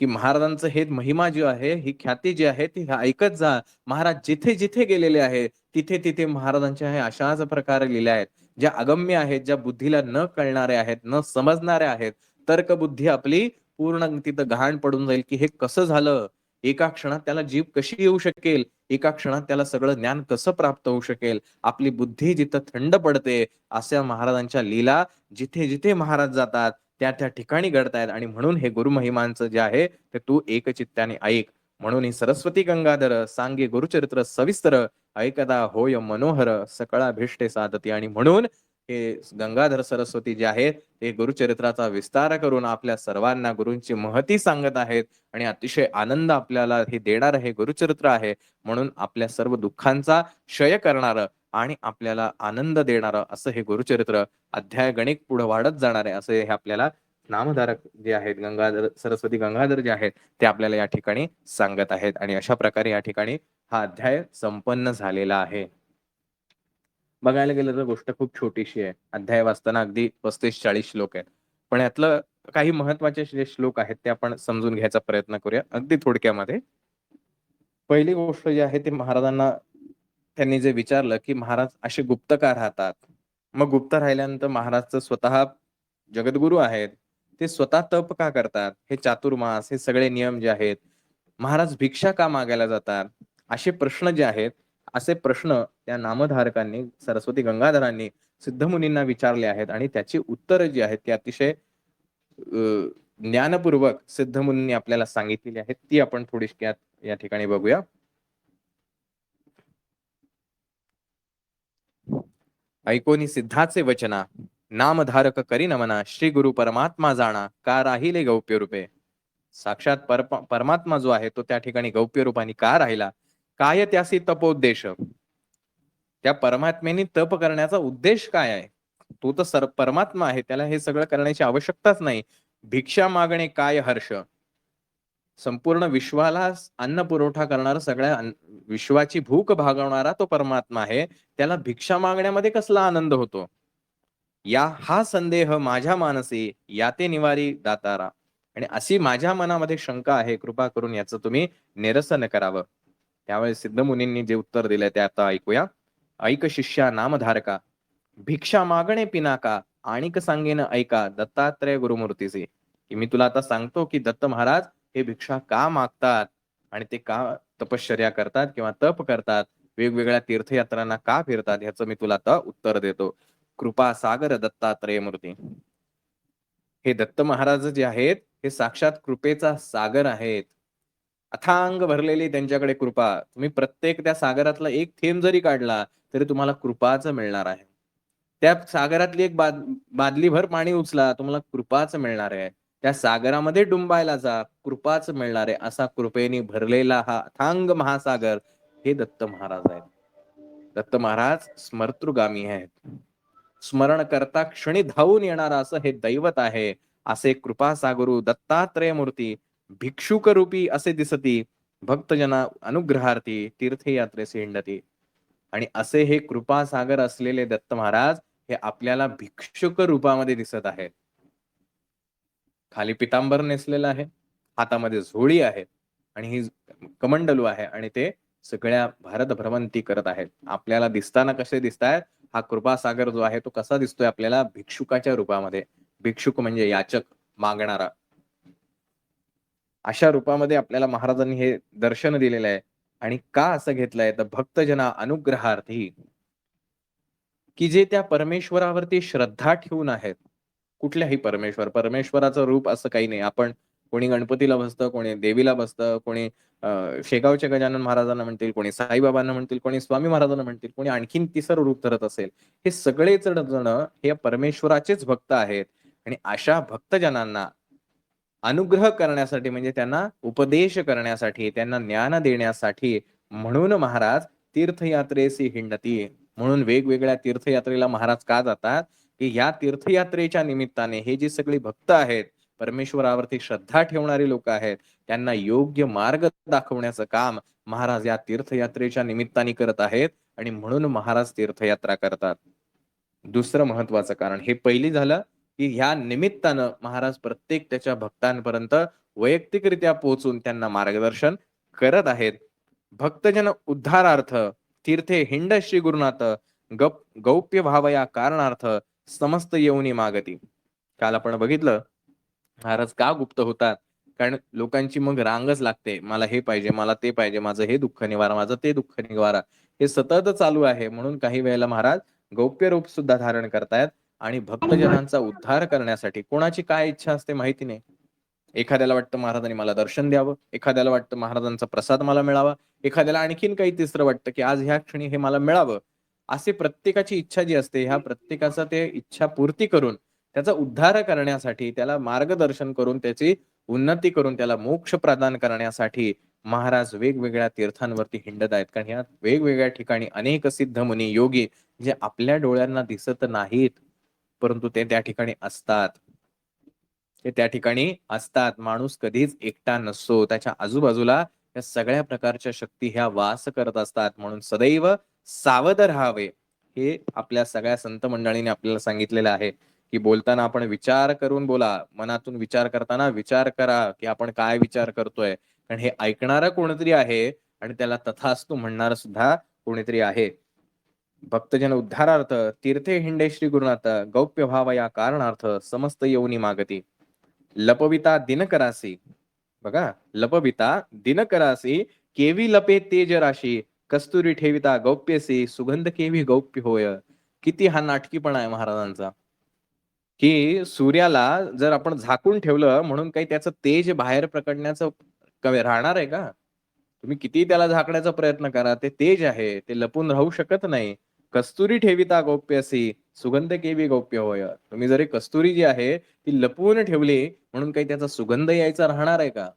[SPEAKER 1] की महाराजांचं हे महिमा जो आहे, ही ख्याती जी आहे ती ऐकत जा. महाराज जिथे जिथे गेलेले आहेत, तिथे तिथे महाराजांच्या हे अशाच प्रकारे लिहिल्या आहेत, ज्या अगम्य आहेत, ज्या बुद्धीला न कळणाऱ्या आहेत, न समजणाऱ्या आहेत. तर्कबुद्धी आपली पूर्ण तिथं गहाण पडून जाईल, की हे कसं झालं? एका क्षणात त्याला जीभ कशी येऊ शकेल? एका क्षणात त्याला सगळं ज्ञान कसं प्राप्त होऊ शकेल? आपली बुद्धी जिथं थंड पडते, अशा महाराजांच्या लीला जिथे जिथे महाराज जातात, त्या त्या ठिकाणी घडतायत. आणि म्हणून हे गुरुमहिमांचं जे आहे ते तू एकचित्ताने ऐक. म्हणून ही सरस्वती गंगाधर सांगे गुरुचरित्र सविस्तर, ऐकदा होय मनोहर सकळा भिष्टे साधती. आणि म्हणून हे गंगाधर सरस्वती जे आहेत ते गुरुचरित्राचा विस्तार करून आपल्या सर्वांना गुरूंची महती सांगत आहेत. आणि अतिशय आनंद आपल्याला हे देणार हे गुरुचरित्र आहे. म्हणून आपल्या सर्व दुःखांचा क्षय करणारं, आणि आपल्याला आनंद देणारं असं हे गुरुचरित्र अध्याय गणिक पुढे वाढत जाणार आहे, असं हे आपल्याला नामधारक जे आहेत गंगाधर सरस्वती गंगाधर जे आहेत ते आपल्याला या ठिकाणी सांगत आहेत. आणि अशा प्रकारे या ठिकाणी हा अध्याय संपन्न झालेला आहे. बघायला गेलं तर गोष्ट खूप छोटीशी आहे. अध्याय वाचताना अगदी 35-40 श्लोक आहेत. पण यातलं काही महत्वाचे जे श्लोक आहेत ते आपण समजून घ्यायचा प्रयत्न करूया अगदी थोडक्यामध्ये. पहिली गोष्ट जी आहे ते महाराजांना त्यांनी जे विचारलं, की महाराज असे गुप्त का राहतात? मग गुप्त राहिल्यानंतर महाराज तर स्वतः जगद्गुरु आहेत. ते स्वतः तप का करतात? हे चातुर्मास, हे सगळे नियम जे आहेत. महाराज भिक्षा का मागायला जातात? असे प्रश्न जे आहेत, असे प्रश्न त्या नामधारकांनी, सरस्वती गंगाधरांनी सिद्धमुनींना विचारले आहेत आणि त्याची उत्तरं जी आहेत ती अतिशय ज्ञानपूर्वक सिद्धमुनींनी आपल्याला सांगितलेली आहेत. ती आपण थोडीशी या ठिकाणी बघूया. ऐकोनी सिद्धाचे वचना, नामधारक करी नमना, श्री गुरु परमात्मा जाणा, का राहिले गौप्य रूपे. साक्षात परमात्मा जो आहे तो त्या ठिकाणी गौप्य रूपाने का राहिला? काय त्यासी तपोद्देश. त्या परमात्म्याने तप करण्याचा उद्देश काय आहे? तो तर परमात्मा आहे, त्याला हे सगळं करण्याची आवश्यकताच नाही. भिक्षा मागणे काय हर्ष. संपूर्ण विश्वाला अन्न पुरवठा करणारा, सगळ्या विश्वाची भूक भागवणारा तो परमात्मा आहे. त्याला भिक्षा मागण्यामध्ये कसला आनंद होतो? या हा संदेह माझ्या मानसी याते निवारी दातारा. आणि अशी माझ्या मनामध्ये शंका आहे, कृपा करून याचं तुम्ही निरसन करावं. त्यावेळेस सिद्धमुनींनी जे उत्तर दिलंय ते आता ऐकूया. ऐक शिष्या नामधारका, भिक्षा मागणे पिनाका, आणिक सांगेन ऐका दत्तात्रय गुरुमूर्तीचे. की मी तुला आता सांगतो की दत्त महाराज हे भिक्षा का मागतात आणि ते का तपश्चर्या करतात किंवा तप करतात, वेगवेगळ्या तीर्थयात्रांना का फिरतात, ह्याचं मी तुला आता उत्तर देतो. कृपा सागर दत्तात्रय मूर्ती. हे दत्त महाराज जे आहेत हे साक्षात कृपेचा सागर आहेत. अथांग भरलेली त्यांच्याकडे कृपा. तुम्ही प्रत्येक त्या सागरातला एक थेंब जरी काढला तरी तुम्हाला कृपाच मिळणार आहे. त्या सागरातली एक बादलीभर पाणी उचला, तुम्हाला कृपाच मिळणार आहे. त्या सागरामध्ये डुंबायला जा, कृपाच मिळणार आहे. असा कृपेने भरलेला हा अथांग महासागर हे दत्त महाराज आहेत. दत्त महाराज स्मर्तृगामी आहेत. स्मरण करता क्षणी धावून येणारा असं हे दैवत आहे. असे कृपा सागरू दत्तात्रय मूर्ती भिक्षुक रूपी असे दिसती, भक्तजना अनुग्रहार्थी तीर्थयात्रेस हिंडती. आणि असे हे कृपा सागर असलेले दत्त महाराज हे आपल्याला भिक्षुक रूपामध्ये दिसत आहेत. खाली पितांबर नेसलेलं आहे, हातामध्ये झोळी आहे आणि ही कमंडलू आहे आणि ते सगळ्या भारत भ्रमंती करत आहेत. आपल्याला दिसताना कसे दिसतायत? हा कृपा सागर जो आहे तो कसा दिसतोय आपल्याला? भिक्षुकाच्या रूपामध्ये. भिक्षुक म्हणजे याचक, मागणारा. अशा रूपामध्ये आपल्याला महाराजांनी हे दर्शन दिलेलं आहे. आणि का असं घेतलंय? तर भक्तजना अनुग्रहार्थी, की जे त्या परमेश्वरावरती श्रद्धा ठेवून आहेत. कुठल्याही परमेश्वराचं रूप असं काही नाही. आपण कोणी गणपतीला बसतं, कोणी देवीला बसतं, कोणी शेगावच्या गजानन महाराजांना म्हणतील, कोणी साईबाबांना म्हणतील, कोणी स्वामी महाराजांना म्हणतील, कोणी आणखीन तिसरं रूप धरत असेल. हे सगळेच जण हे परमेश्वराचेच भक्त आहेत. आणि अशा भक्तजनांना अनुग्रह करण्यासाठी, म्हणजे त्यांना उपदेश करण्यासाठी, त्यांना ज्ञान देण्यासाठी म्हणून महाराज तीर्थयात्रेसी हिंडती. म्हणून वेगवेगळ्या तीर्थयात्रेला महाराज का जातात? की ह्या तीर्थयात्रेच्या निमित्ताने हे जे सगळे भक्त आहेत, परमेश्वरावरती श्रद्धा ठेवणारी लोक आहेत, त्यांना योग्य मार्ग दाखवण्याचं काम महाराज या तीर्थयात्रेच्या निमित्ताने करत आहेत. आणि म्हणून महाराज तीर्थयात्रा करतात. दुसरं महत्वाचं कारण हे पहिली झालं, की ह्या निमित्तानं महाराज प्रत्येक त्याच्या भक्तांपर्यंत वैयक्तिकरित्या पोहोचून त्यांना मार्गदर्शन करत आहेत. भक्तजन उद्धारार्थ तीर्थे हिंड श्री गुरुनाथ, गौप्य भावया कारणार्थ समस्त येऊनी मागती. काल आपण बघितलं महाराज का गुप्त होतात? कारण लोकांची मग रांगच लागते. मला हे पाहिजे, मला ते पाहिजे, माझं हे दुःख निवारा, माझं ते दुःख निवारा, हे सतत चालू आहे. म्हणून काही वेळेला महाराज गौप्य रूप सुद्धा धारण करतायत आणि भक्तजनांचा उद्धार करण्यासाठी. कोणाची काय इच्छा असते माहिती नाही. एखाद्याला वाटतं महाराजांनी मला दर्शन द्यावं, एखाद्याला वाटतं महाराजांचा प्रसाद मला मिळावा, एखाद्याला आणखीन काही तिसरं वाटतं की आज ह्या क्षणी हे मला मिळावं. असे प्रत्येकाची इच्छा जी असते, ह्या प्रत्येकाचा ते इच्छा पूर्ती करून त्याचा उद्धार करण्यासाठी, त्याला मार्गदर्शन करून, त्याची उन्नती करून, त्याला मोक्ष प्रदान करण्यासाठी महाराज वेगवेगळ्या तीर्थांवरती हिंडत आहेत, कारण ह्या वेगवेगळ्या ठिकाणी अनेक सिद्ध मुनी योगी जे आपल्या डोळ्यांना दिसत नाहीत, परंतु ते त्या ठिकाणी असतात. ते त्या ठिकाणी असतात. माणूस कधीच एकटा नसतो. त्याच्या आजूबाजूला या सगळ्या प्रकारच्या शक्ती ह्या वास करत असतात. म्हणून सदैव सावध राहावे. हे आपल्या सगळ्या संत मंडळींनी आपल्याला सांगितलेलं आहे, की बोलताना आपण विचार करून बोला. मनातून विचार करताना विचार करा, की आपण काय विचार करतोय. कारण हे ऐकणारा कोणीतरी आहे आणि त्याला तथास्तु म्हणणारा सुद्धा कोणीतरी आहे. भक्तजन उद्धारार्थ तीर्थे हिंडे श्री गुरुनाथ गौप्य भाव या कारणार्थ समस्त येऊनी मागती. लपविता दिनकरासी, बघा, लपविता दिनकरासी केवी लपे तेज राशी, कस्तुरी ठेविता गौप्यसी सुगंध केवी गौप्य होय. किती हा नाटकीपणा आहे महाराजांचा, की सूर्याला जर आपण झाकून ठेवलं म्हणून काही त्याचं तेज बाहेर प्रकटण्याचं राहणार आहे का? तुम्ही किती त्याला झाकण्याचा प्रयत्न करा, ते तेज आहे, ते लपून राहू शकत नाही. कस्तुरी ठेविता गौप्यसी सुगंध केवी गौप्य होय. तुम्ही जरी कस्तुरी जी आहे ती लपवून ठेवली म्हणून काही त्याचा सुगंध यायचा राहणार आहे का?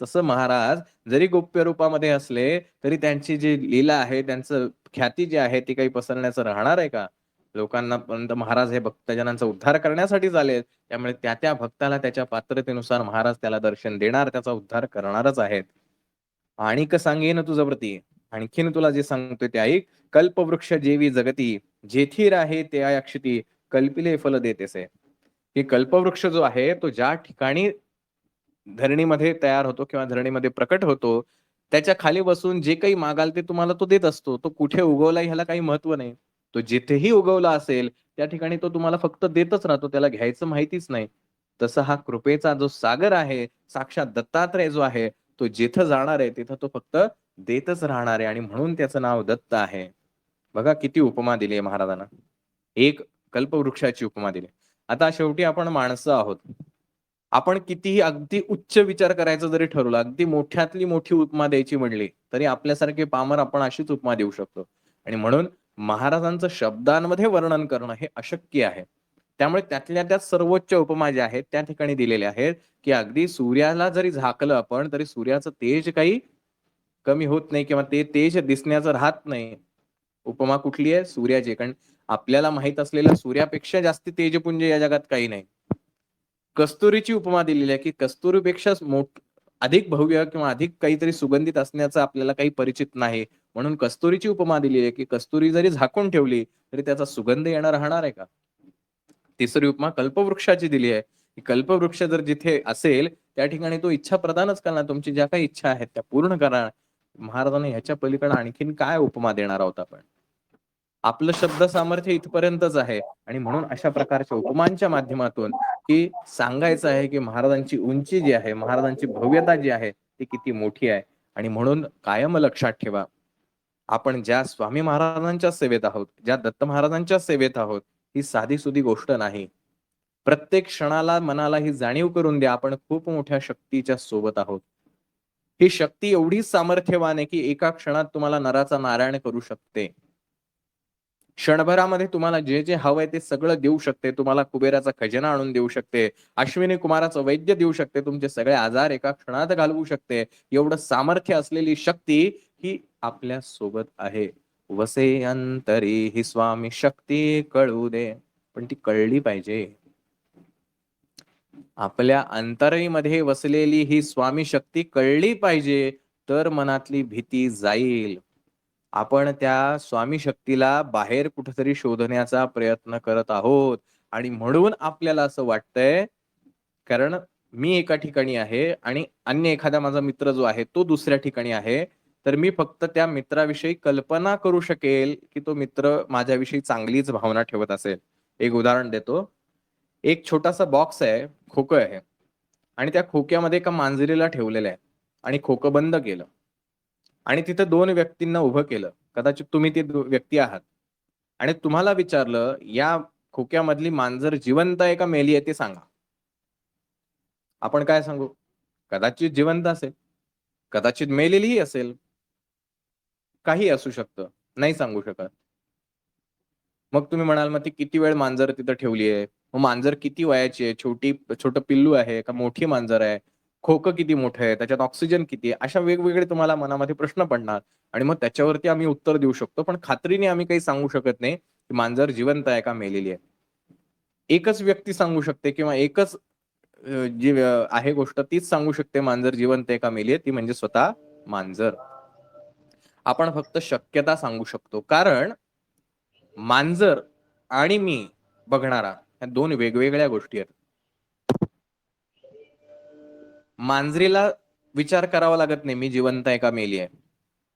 [SPEAKER 1] तसं महाराज जरी गोप्य रूपामध्ये असले तरी त्यांची जी लीला आहे, त्यांचं ख्याती जी आहे ती काही पसरण्याचं राहणार आहे का? लोकांना पर्यंत महाराज हे भक्तजनांचा उद्धार करण्यासाठीच आलेत. त्यामुळे त्या त्या भक्ताला त्याच्या पात्रतेनुसार महाराज त्याला दर्शन देणार, त्याचा उद्धार करणारच आहेत. आणिक सांगेन तुझं प्रती, आणखीन तुला जे सांगतोय ते ऐक. कल्पवृक्ष जेवी जगती, जेथी राहे ते अक्षती, कल्पिले फल देतेसे. की कल्पवृक्ष जो आहे तो ज्या ठिकाणी धरणीमध्ये तयार होतो किंवा धरणीमध्ये प्रकट होतो, त्याच्या खाली बसून जे काही मागाल ते तुम्हाला तो देत असतो. तो कुठे उगवला ह्याला काही महत्व नाही. तो जिथेही उगवला असेल त्या ठिकाणी तो तुम्हाला फक्त देतच राहतो. त्याला घ्यायचं माहितीच नाही. तसा हा कृपेचा जो सागर आहे, साक्षात दत्तात्रय जो आहे, तो जिथं जाणार आहे तिथं तो फक्त देतच राहणार आहे आणि म्हणून त्याचं नाव दत्त आहे. बघा किती उपमा दिली आहे महाराजांना. एक कल्पवृक्षाची उपमा दिली. आता शेवटी आपण माणसं आहोत. आपण कितीही अगदी उच्च विचार करायचं जरी ठरवलं, अगदी मोठ्यातली मोठी उपमा द्यायची म्हणली, तरी आपल्यासारखे पामर आपण अशीच उपमा देऊ शकतो. आणि म्हणून महाराजांचं शब्दांमध्ये वर्णन करणं हे अशक्य आहे. त्यामुळे त्यातल्या त्यात सर्वोच्च उपमा ज्या आहेत त्या ठिकाणी दिलेल्या आहेत, की अगदी सूर्याला जरी झाकलं आपण तरी सूर्याचं तेज काही कमी होत नाही किंवा ते तेज दिसण्याचं राहत नाही. उपमा कुठली आहे? सूर्याची. कारण आपल्याला माहित असलेल्या सूर्यापेक्षा जास्त तेजपुंज या जगात काही नाही. कस्तुरीची उपमा दिलेली आहे, की कस्तुरीपेक्षा अधिक भव्य किंवा अधिक काहीतरी सुगंधित असण्याचं आपल्याला काही परिचित नाही. म्हणून कस्तुरीची उपमा दिलेली आहे, की कस्तुरी जरी झाकून ठेवली तरी त्याचा सुगंध येणं राहणार आहे का? तिसरी उपमा कल्पवृक्षाची दिली आहे, की कल्पवृक्ष जर जिथे असेल त्या ठिकाणी तो इच्छा प्रदानच करणार. तुमची ज्या काही इच्छा आहेत त्या पूर्ण करणार. महाराजांनी ह्याच्या पलीकडे आणखीन काय उपमा देणार आहोत आपण? आपलं शब्द सामर्थ्य इथपर्यंतच आहे आणि म्हणून अशा प्रकारच्या उपमांच्या माध्यमातून की सांगायचं आहे की महाराजांची उंची जी आहे, महाराजांची भव्यता जी आहे ती किती मोठी आहे. आणि म्हणून कायम लक्षात ठेवा, आपण ज्या स्वामी महाराजांच्या सेवेत आहोत, ज्या दत्त महाराजांच्या सेवेत आहोत, ही साधी-सुधी गोष्ट नाही. प्रत्येक क्षणाला मनाला ही जाणीव करून द्या, आपण खूप मोठ्या शक्तीच्या सोबत आहोत. ही शक्ती एवढी सामर्थ्यवान आहे की एका क्षणात तुम्हाला नराचा नारायण करू शकते. क्षणभरामध्ये तुम्हाला जे जे हवंय ते सगळं देऊ शकते. तुम्हाला कुबेराचा खजिना आणून देऊ शकते. अश्विनी कुमाराचं वैद्य देऊ शकते. तुमचे सगळे आजार एका क्षणात घालवू शकते. एवढं सामर्थ्य असलेली शक्ती ही आपल्या सोबत आहे. वसे अंतरी ही स्वामी शक्ती कळू दे. पण ती कळली पाहिजे. आपल्या अंतरेमध्ये वसलेली ही स्वामी शक्ती कळली पाहिजे, तर मनातली भीती जाईल. आपण त्या स्वामी शक्तीला बाहेर कुठेतरी शोधण्याचा प्रयत्न करत आहोत आणि म्हणून आपल्याला असं वाटतंय, कारण मी एका ठिकाणी आहे आणि अन्य एखादा माझा मित्र जो आहे तो दुसऱ्या ठिकाणी आहे. तर मी फक्त त्या मित्राविषयी कल्पना करू शकेल, की तो मित्र माझ्याविषयी चांगलीच भावना ठेवत असेल. एक उदाहरण देतो. एक छोटासा बॉक्स आहे, खोकं आहे आणि त्या खोक्यामध्ये एका मांजरीला ठेवलेलं आहे आणि खोकं बंद केलं आणि तिथे 2 व्यक्तींना उभं केलं. कदाचित तुम्ही ती व्यक्ती आहात आणि तुम्हाला विचारलं, या खोक्यामधली मांजर जिवंत आहे का मेली आहे ते सांगा. आपण काय सांगू? कदाचित जिवंत असेल, कदाचित मेलेलीही असेल. काही असू शकतं. नाही सांगू शकत. मग तुम्ही म्हणाल, मग ती किती वेळ मांजर तिथं ठेवली आहे? मग मांजर किती वयाची आहे? छोटं पिल्लू आहे का मोठी मांजर आहे? खोकं किती मोठं आहे, त्याच्यात ऑक्सिजन किती आहे, अशा वेगवेगळे तुम्हाला मनामध्ये प्रश्न पडणार आणि मग त्याच्यावरती आम्ही उत्तर देऊ शकतो. पण खात्रीने आम्ही काही सांगू शकत नाही, की मांजर जिवंत आहे का मेलेली आहे. एकच व्यक्ती सांगू शकते किंवा एकच जी आहे गोष्ट तीच सांगू शकते मांजर जिवंत आहे का मेली आहे, ती म्हणजे स्वतः मांजर. आपण फक्त शक्यता सांगू शकतो. कारण मांजर आणि मी बघणारा ह्या 2 वेगवेगळ्या गोष्टी आहेत. मांजरीला विचार करावा लागत नाही, मी जिवंत आहे का मेली आहे.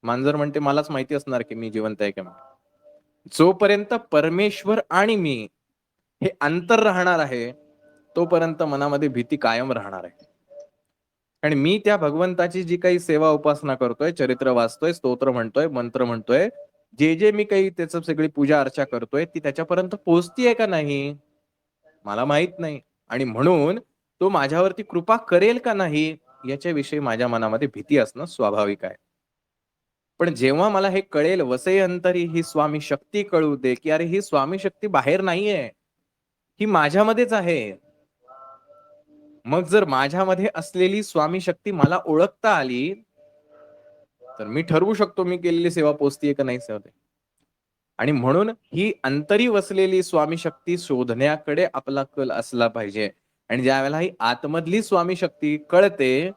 [SPEAKER 1] मांजर म्हणते मलाच माहिती असणार की मी जिवंत आहे का मेली. जोपर्यंत परमेश्वर आणि मी हे अंतर राहणार आहे, तोपर्यंत मनामध्ये भीती कायम राहणार आहे. आणि मी त्या भगवंताची जी काही सेवा उपासना करतोय, चरित्र वाचतोय, स्तोत्र म्हणतोय, मंत्र म्हणतोय, जे मी काही त्याचं सगळी पूजा अर्चा करतोय, ती त्याच्यापर्यंत पोहोचतीये का नाही? मला माहित नाही. आणि म्हणून तो माझ्यावरती कृपा करेल का नाही, याच्याविषयी माझ्या मनामध्ये भीती असणं स्वाभाविक आहे. पण जेव्हा मला हे कळेल, वसई अंतरी ही स्वामी शक्ती कळू दे, की अरे ही स्वामी शक्ती बाहेर नाहीये, ही माझ्यामध्येच आहे. मग जर माझ्यामध्ये असलेली स्वामी शक्ती मला ओळखता आली, तर मी ठरवू शकतो मी केलेली सेवा पोचतीये का नाही पोचते. आणि म्हणून ही अंतरी वसलेली स्वामी शक्ती शोधण्याकडे आपला कल असला पाहिजे. आणि ज्यावेळेला ही आतमधली स्वामी शक्ती कळते,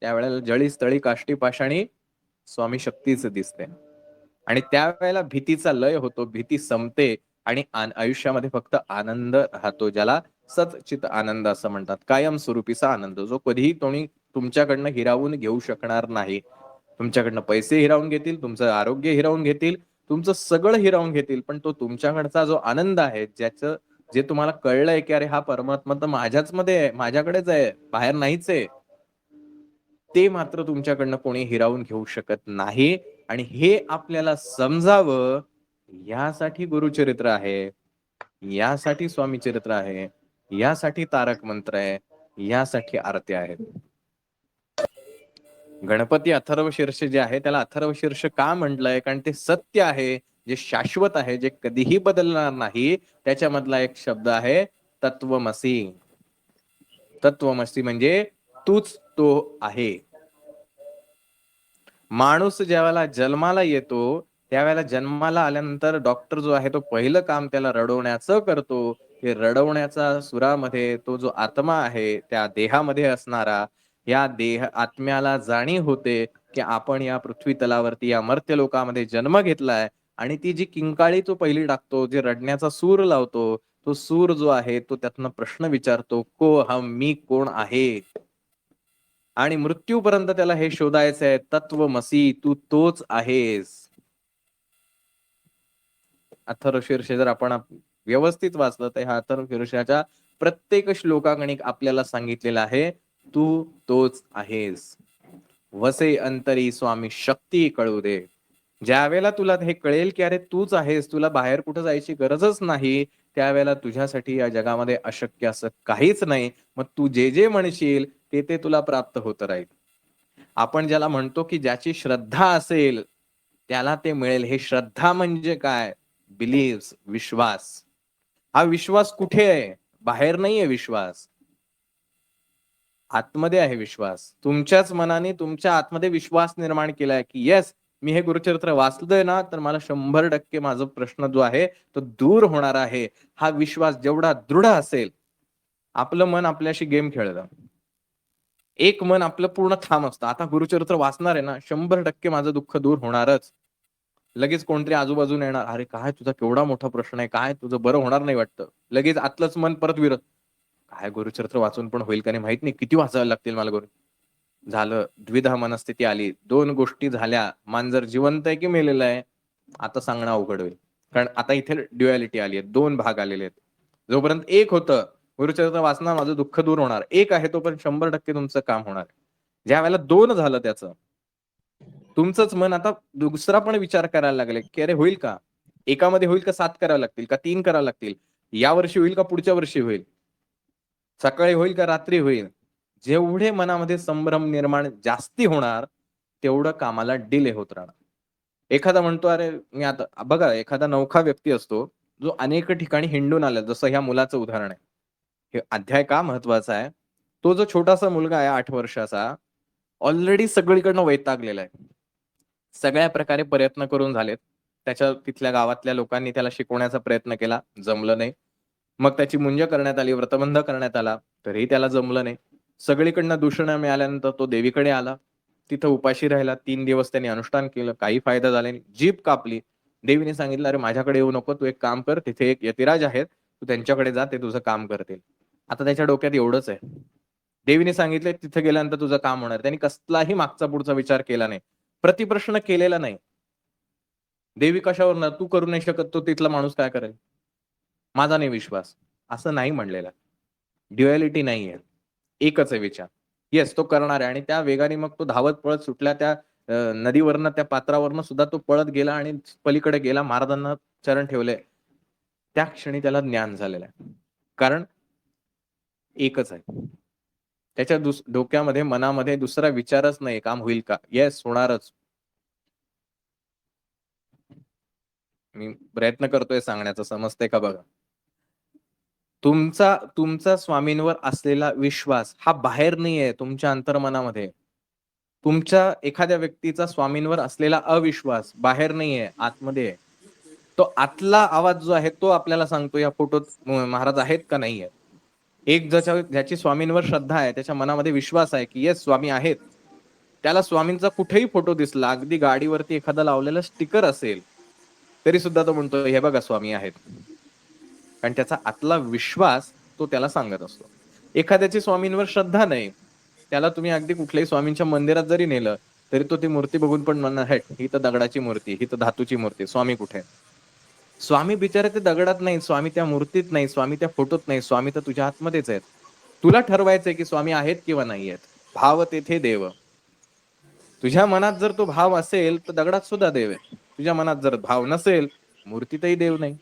[SPEAKER 1] त्यावेळेला जळी स्थळी काष्टी पाषाणी स्वामी शक्तीच दिसते. आणि त्यावेळेला भीतीचा लय होतो, भीती संपते आणि आयुष्यामध्ये फक्त आनंद राहतो, ज्याला सच्चित आनंद असं म्हणतात. कायमस्वरूपीचा आनंद, जो कधीही कोणी तुमच्याकडनं हिरावून घेऊ शकणार नाही. तुमच्याकडनं पैसे हिरावून घेतील, तुमचं आरोग्य हिरावून घेतील, तुमचं सगळं हिरावून घेतील, पण तो तुमच्याकडचा जो आनंद आहे, जे तुम्हाला कळलंय की अरे हा परमात्मा तर माझ्याच मध्ये आहे, माझ्याकडेच आहे, बाहेर नाहीच आहे, ते मात्र तुमच्याकडनं कोणी हिरावून घेऊ शकत नाही. आणि हे आपल्याला समजावं, यासाठी गुरुचरित्र आहे, यासाठी स्वामी चरित्र आहे, यासाठी तारक मंत्र आहे, यासाठी आरत्या आहेत. गणपती अथर्वशीर्ष जे आहे, त्याला अथर्वशीर्ष का म्हटलंय? कारण ते सत्य आहे, जे शाश्वत आहे, जे कधीही बदलणार नाही. त्याच्यामधला एक शब्द आहे तत्वमसी. तत्वमसी म्हणजे तूच तो आहे. माणूस ज्यावेळेला जन्माला येतो, त्यावेळेला जन्माला आल्यानंतर डॉक्टर जो आहे तो पहिलं काम त्याला रडवण्याचं करतो. हे रडवण्याचा सुरामध्ये तो जो आत्मा आहे, त्या देहामध्ये असणारा, या आत्म्याला जाणीव होते की आपण या पृथ्वी तलावरती या मर्त्य लोकामध्ये जन्म घेतलाय. आणि ती जी किंकाळी तो पहिली टाकतो, जे रडण्याचा सूर लावतो, तो सूर जो आहे तो त्यातनं प्रश्न विचारतो, को हम, मी कोण आहे. आणि मृत्यूपर्यंत त्याला हे शोधायचंय, तत्वमसी, तू तोच आहेस. अथर्वशीर्ष जर आपण व्यवस्थित वाचलं तर ह्या अथर्वशीर्षाच्या प्रत्येक श्लोकागणिक आपल्याला सांगितलेलं आहे, तू तोच आहेस. वसे अंतरी स्वामी शक्ती कळू दे. ज्या वेळेला तुला हे कळेल की अरे तूच आहेस, तुला बाहेर कुठं जायची गरजच नाही, त्यावेळेला तुझ्यासाठी या जगामध्ये अशक्य असं काहीच नाही. मग तू जे म्हणशील ते तुला प्राप्त होत राहील. आपण ज्याला म्हणतो की ज्याची श्रद्धा असेल त्याला ते मिळेल. हे श्रद्धा म्हणजे काय? बिलीव्स, विश्वास. हा विश्वास कुठे आहे? बाहेर नाहीये विश्वास, आतमध्ये आहे विश्वास. तुमच्याच मनाने तुमच्या आतमध्ये विश्वास निर्माण केलाय की येस, मी हे गुरुचरित्र वाचलंय ना, तर मला 100% माझा प्रश्न जो आहे तो दूर होणार आहे. हा विश्वास जेवढा दृढ असेल, आपलं मन आपल्याशी गेम खेळतं. एक मन आपलं पूर्ण ठाम असतं. आता गुरुचरित्र वाचणार आहे ना, 100% माझं दुःख दूर होणारच. लगेच कोणतरी आजूबाजूने येणार, "अरे काय तुझा केवढा मोठा प्रश्न आहे, काय तुझं बरं होणार नाही वाटतं." लगेच आतलंच मन परत विरत, "काय गुरुचरित्र वाचून पण होईल का नाही माहित नाही, किती वाचायला लागतील मला गुरु." झालं, द्विधा मनस्थिती आली. 2 गोष्टी झाल्या, मांजर जिवंत आहे की मेलेलं आहे? आता सांगणं अवघड होईल. कारण आता इथे ड्युअॅलिटी आली आहे, 2 भाग आलेले आहेत. जोपर्यंत एक होतं, गुरुचरित्र वाचणार माझं दुःख दूर होणार. एक आहे तोपर्यंत 100% तुमचं काम होणार. ज्या वेळेला 2 झालं त्याचं, तुमचंच मन आता दुसरा पण विचार करायला लागले, की अरे होईल का? एकामध्ये होईल का 7 करावे लागतील का 3 करावे लागतील? या वर्षी होईल का पुढच्या वर्षी होईल? सकाळी होईल का रात्री होईल? जेवढे मनामध्ये संभ्रम निर्माण जास्ती होणार, तेवढं कामाला डिले होत राहणार. एखादा म्हणतो, "अरे मी आता" बघा एखादा नवखा व्यक्ती असतो, जो अनेक ठिकाणी हिंडून आला, जसं ह्या मुलाचं उदाहरण आहे. हे अध्याय का महत्वाचा आहे? तो जो छोटासा मुलगा आहे 8 वर्षाचा, ऑलरेडी सगळीकडनं वैतागलेला आहे. सगळ्या प्रकारे प्रयत्न करून झालेत. त्याच्या तिथल्या गावातल्या लोकांनी त्याला शिकवण्याचा प्रयत्न केला, जमलं नाही. मग त्याची मुंज करण्यात आली, व्रतबंध करण्यात आला, तरीही त्याला जमलं नाही. सगळीकडनं दूषणं मिळाल्यानंतर तो देवीकडे आला. तिथं उपाशी राहिला. 3 दिवस त्याने अनुष्ठान केलं. काही फायदा झाला नाही. जीभ कापली. देवीने सांगितलं, "अरे माझ्याकडे येऊ नको. तू एक काम कर. तिथे एक यतिराज आहेत. तू त्यांच्याकडे जा. ते तुझं काम करतील." आता त्याच्या डोक्यात एवढंच आहे. देवीने सांगितलंय तिथे गेल्यानंतर तुझं काम होणार. त्यांनी कसलाही मागचा पुढचा विचार केला नाही. प्रतिप्रश्न केलेला नाही. देवी कशावरनं? तू करू नाही शकत, तो तिथला माणूस काय करेल? माझा नाही विश्वास. असं नाही म्हणलेलं. ड्युॲलिटी नाहीये. एकच आहे विचार. येस, तो करणार आहे आणि त्या वेगाने मग तो धावत पळत सुटला त्या नदीवरनं त्या पात्रावरनं सुद्धा तो पळत गेला आणि पलीकडे गेला. महाराजांना चरण ठेवले. त्या क्षणी त्याला ज्ञान झालेलं आहे. कारण एकच आहे. त्याच्या डोक्यामध्ये, मनामध्ये दुसरा विचारच नाही, काम होईल का? येस, होणारच. मी प्रयत्न करतोय सांगण्याचा, समजतंय का बघा. तुमचा स्वामींवर असलेला विश्वास हा बाहेर नाहीये, तुमच्या अंतर्मनामध्ये. तुमच्या एखाद्या व्यक्तीचा स्वामींवर असलेला अविश्वास बाहेर नाहीये, आतमध्ये आहे. तो आतला आवाज जो आहे तो आपल्याला सांगतो या फोटोत महाराज आहेत का नाहीये. एक ज्याची स्वामींवर श्रद्धा आहे, त्याच्या मनामध्ये विश्वास आहे की येस स्वामी आहेत, त्याला स्वामींचा कुठेही फोटो दिसला, अगदी गाडीवरती एखादा लावलेला स्टिकर असेल, तरी सुद्धा तो म्हणतो हे बघा स्वामी आहेत. कारण त्याचा आतला विश्वास तो त्याला सांगत असतो. एखाद्याची स्वामींवर श्रद्धा नाही, त्याला तुम्ही अगदी कुठल्याही स्वामींच्या मंदिरात जरी नेलं तरी तो ती मूर्ती बघून पण म्हणणार हे ही तर दगडाची मूर्ती, ही तर धातूची मूर्ती, स्वामी कुठे? स्वामी बिचारे ते दगडात नाही, स्वामी त्या मूर्तीत नाही, स्वामी त्या फोटोत नाही, स्वामी तर तुझ्या आतमध्येच आहेत. तुला ठरवायचंय की स्वामी आहेत किंवा नाही आहेत. भाव तेथे देव. तुझ्या मनात जर तो भाव असेल तर दगडात सुद्धा देव आहे. तुझ्या मनात जर भाव नसेल, मूर्तीतही देव नाही.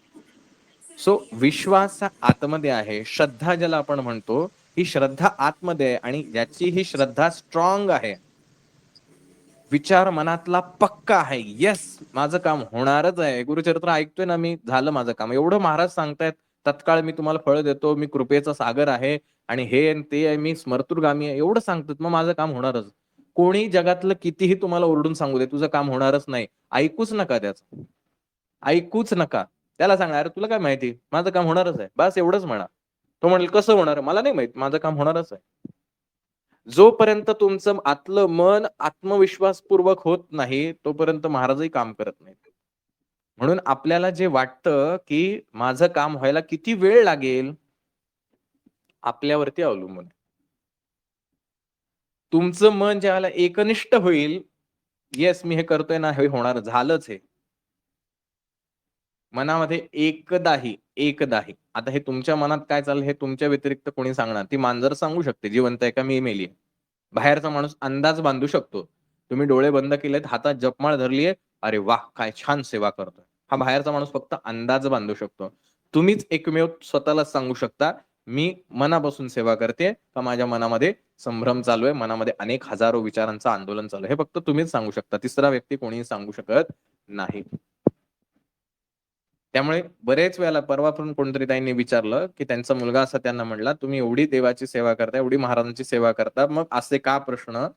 [SPEAKER 1] सो विश्वास आतमध्ये आहे, श्रद्धा ज्याला आपण म्हणतो, ही श्रद्धा आतमध्ये आहे आणि ज्याची ही श्रद्धा स्ट्रॉंग आहे, विचार मनातला पक्का आहे, येस माझं काम होणारच आहे. गुरुचरित्र ऐकतोय ना मी, झालं माझं काम. एवढं महाराज सांगतायत, तत्काळ मी तुम्हाला फळ देतो, मी कृपेचा सागर आहे आणि हे ते आहे, मी स्मर्तुर्गामी आहे, एवढं सांगतात, मग माझं काम होणारच. कोणी जगातलं कितीही तुम्हाला ओरडून सांगू दे, तुझं काम होणारच नाही, ऐकूच नका त्याचं. ऐकूच नका. त्याला सांगणार, अरे तुला काय माहिती, माझं काम होणारच आहे, बस एवढंच म्हणा. तो म्हणेल कसं होणार, मला नाही माहित, माझं काम होणारच आहे. जोपर्यंत तुमचं आतलं मन आत्मविश्वासपूर्वक होत नाही, तोपर्यंत महाराजही काम करत नाहीत. म्हणून आपल्याला जे वाटतं की माझं काम व्हायला किती वेळ लागेल, आपल्यावरती अवलंबून आहे. तुमचं मन ज्याला एकनिष्ठ होईल, येस मी हे करतोय ना, हे होणार, झालंच हे. मनामध्ये एकदाही आता हे तुमच्या मनात काय चाललं हे तुमच्या व्यतिरिक्त कोणी सांगणार? ती मांजर सांगू शकते जिवंत आहे का मी मेली आहे. बाहेरचा माणूस अंदाज बांधू शकतो. तुम्ही डोळे बंद केलेत, हातात जपमाळ धरलीये, अरे वाह! काय छान सेवा करतोय. हा बाहेरचा माणूस फक्त अंदाज बांधू शकतो. तुम्हीच एकमेव स्वतःला सांगू शकता, मी मनापासून सेवा करते का माझ्या मनामध्ये संभ्रम चालू आहे, मनामध्ये अनेक हजारो विचारांचं आंदोलन चालू आहे. हे फक्त तुम्हीच सांगू शकता. तिसरा व्यक्ती कोणीही सांगू शकत नाही. त्यामुळे बरेच वेळेला परवा पण कोणतरी ताईंनी विचारलं, की त्यांचा मुलगा असा त्यांना म्हणला, "तुम्ही एवढी देवाची सेवा करता, एवढी महाराजांची सेवा करता, मग असे का प्रश्न?"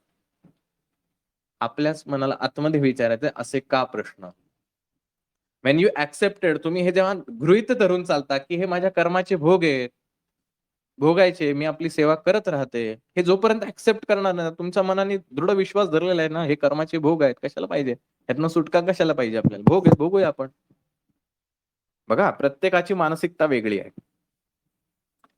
[SPEAKER 1] आपल्याच मनाला आतमध्ये विचारायचे, असे का प्रश्न? व्हेन यू ॲक्सेप्टेड, तुम्ही हे जेव्हा गृहीत धरून चालता, की हे माझ्या कर्माचे भोग आहेत. भोगायचे, मी आपली सेवा करत राहते. हे जोपर्यंत ॲक्सेप्ट करणार नाही, तुमच्या मनाने दृढ विश्वास धरलेला आहे ना, हे कर्माचे भोग आहेत, कशाला पाहिजे? ह्यातनं सुटका कशाला पाहिजे आपल्याला? भोग आहेत, भोगूया आपण. बघा, प्रत्येकाची मानसिकता वेगळी आहे.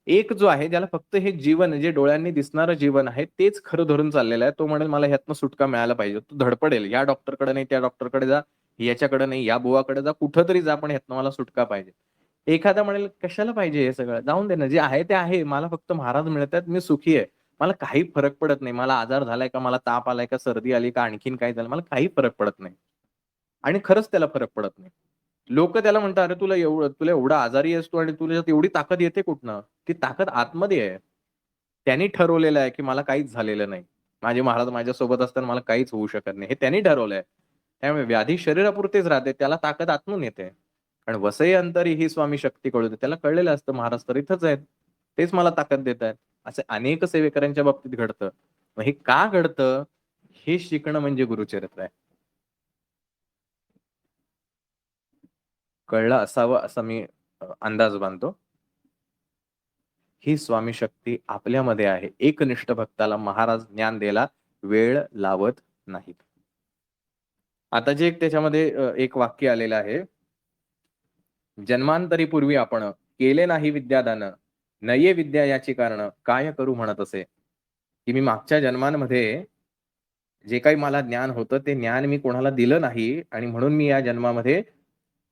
[SPEAKER 1] एक जो आहे ज्याला फक्त हे जीवन जे डोळ्यांनी दिसणारं जीवन आहे तेच खरं धरून चाललेलं आहे. तो म्हणेल मला ह्यातनं सुटका मिळायला पाहिजे. तो धडपडेल, या डॉक्टरकडे नाही, त्या डॉक्टरकडे जा, याच्याकडे नाही, या बुवाकडे जा, कुठेतरी जा, पण ह्यातनं मला सुटका पाहिजे. एखादा म्हणेल कशाला पाहिजे हे सगळं? जाऊन दे ना, जे आहे ते आहे. मला फक्त महाराज मिळतात, मी सुखी आहे. मला काही फरक पडत नाही. मला आजार झालाय का, मला ताप आलाय का, सर्दी आली का, आणखीन काय झालं, मला काही फरक पडत नाही. आणि खरंच त्याला फरक पडत नाही. लोकं त्याला म्हणतात, "अरे तुला एवढा आजारी आहेस तू आणि तुझ्यात एवढी ताकद येते कुठनं?" ती ताकद आतमध्ये आहे. त्यांनी ठरवलेलं आहे, की मला काहीच झालेलं नाही. माझे महाराज माझ्यासोबत असताना मला काहीच होऊ शकत नाही. हे त्यांनी ठरवलंय. त्यामुळे व्याधी शरीरापुरतीच राहते. त्याला ताकद आतून येते. कारण वसई अंतरी ही स्वामी शक्ती कळू दे. त्याला कळलेलं असतं महाराज तर इथंच आहेत. तेच मला ताकद देतायत. असे अनेक सेवेकऱ्यांच्या बाबतीत घडतं. मग हे का घडतं हे शिकणं म्हणजे गुरुचरित्र आहे. कळलं असावं असा मी अंदाज बांधतो. ही स्वामी शक्ती आपल्यामध्ये आहे. एकनिष्ठ भक्ताला महाराज ज्ञान द्यायला वेळ लावत नाहीत. आता जे एक त्याच्यामध्ये एक वाक्य आलेलं आहे. जन्मांतरी पूर्वी आपण केले नाही विद्यादान, नये विद्या याची कारण काय करू म्हणत असे. की मी मागच्या जन्मांमध्ये जे काही मला ज्ञान होतं ते ज्ञान मी कोणाला दिलं नाही आणि म्हणून मी या जन्मामध्ये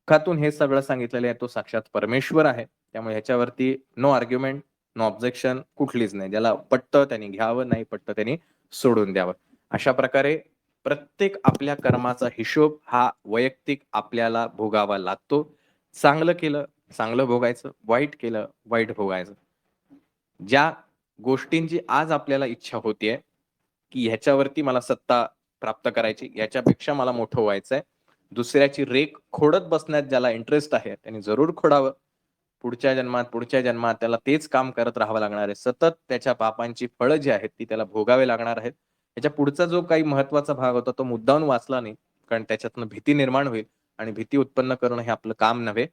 [SPEAKER 1] खातून हे सगळं सांगितलेलं आहे तो साक्षात परमेश्वर आहे. त्यामुळे ह्याच्यावरती नो आर्ग्युमेंट, नो ऑब्जेक्शन कुठलीच नाही. ज्याला पटतं त्यांनी घ्यावं, नाही पटतं त्यांनी सोडून द्यावं. अशा प्रकारे प्रत्येक आपल्या कर्माचा हिशोब हा वैयक्तिक आपल्याला भोगावा लागतो. चांगलं केलं, चांगलं भोगायचं, वाईट केलं, वाईट भोगायचं. ज्या गोष्टींची आज आपल्याला इच्छा होतीये, की ह्याच्यावरती मला सत्ता प्राप्त करायची, याच्यापेक्षा मला मोठं व्हायचंय. दुसऱ्याची रेख खोडत बसण्यात ज्याला इंटरेस्ट आहे, त्यांनी जरूर खोडावं. पुढच्या जन्मात त्याला तेच काम करत राहावं लागणार आहे. सतत त्याच्या पापांची फळं जी आहेत, ती त्याला भोगावे लागणार आहेत. त्याच्या पुढचा जो काही महत्त्वाचा भाग होता, तो मुद्दामून वाचला नाही. कारण त्याच्यातनं भीती निर्माण होईल आणि भीती उत्पन्न करणं हे आपलं काम नव्हे.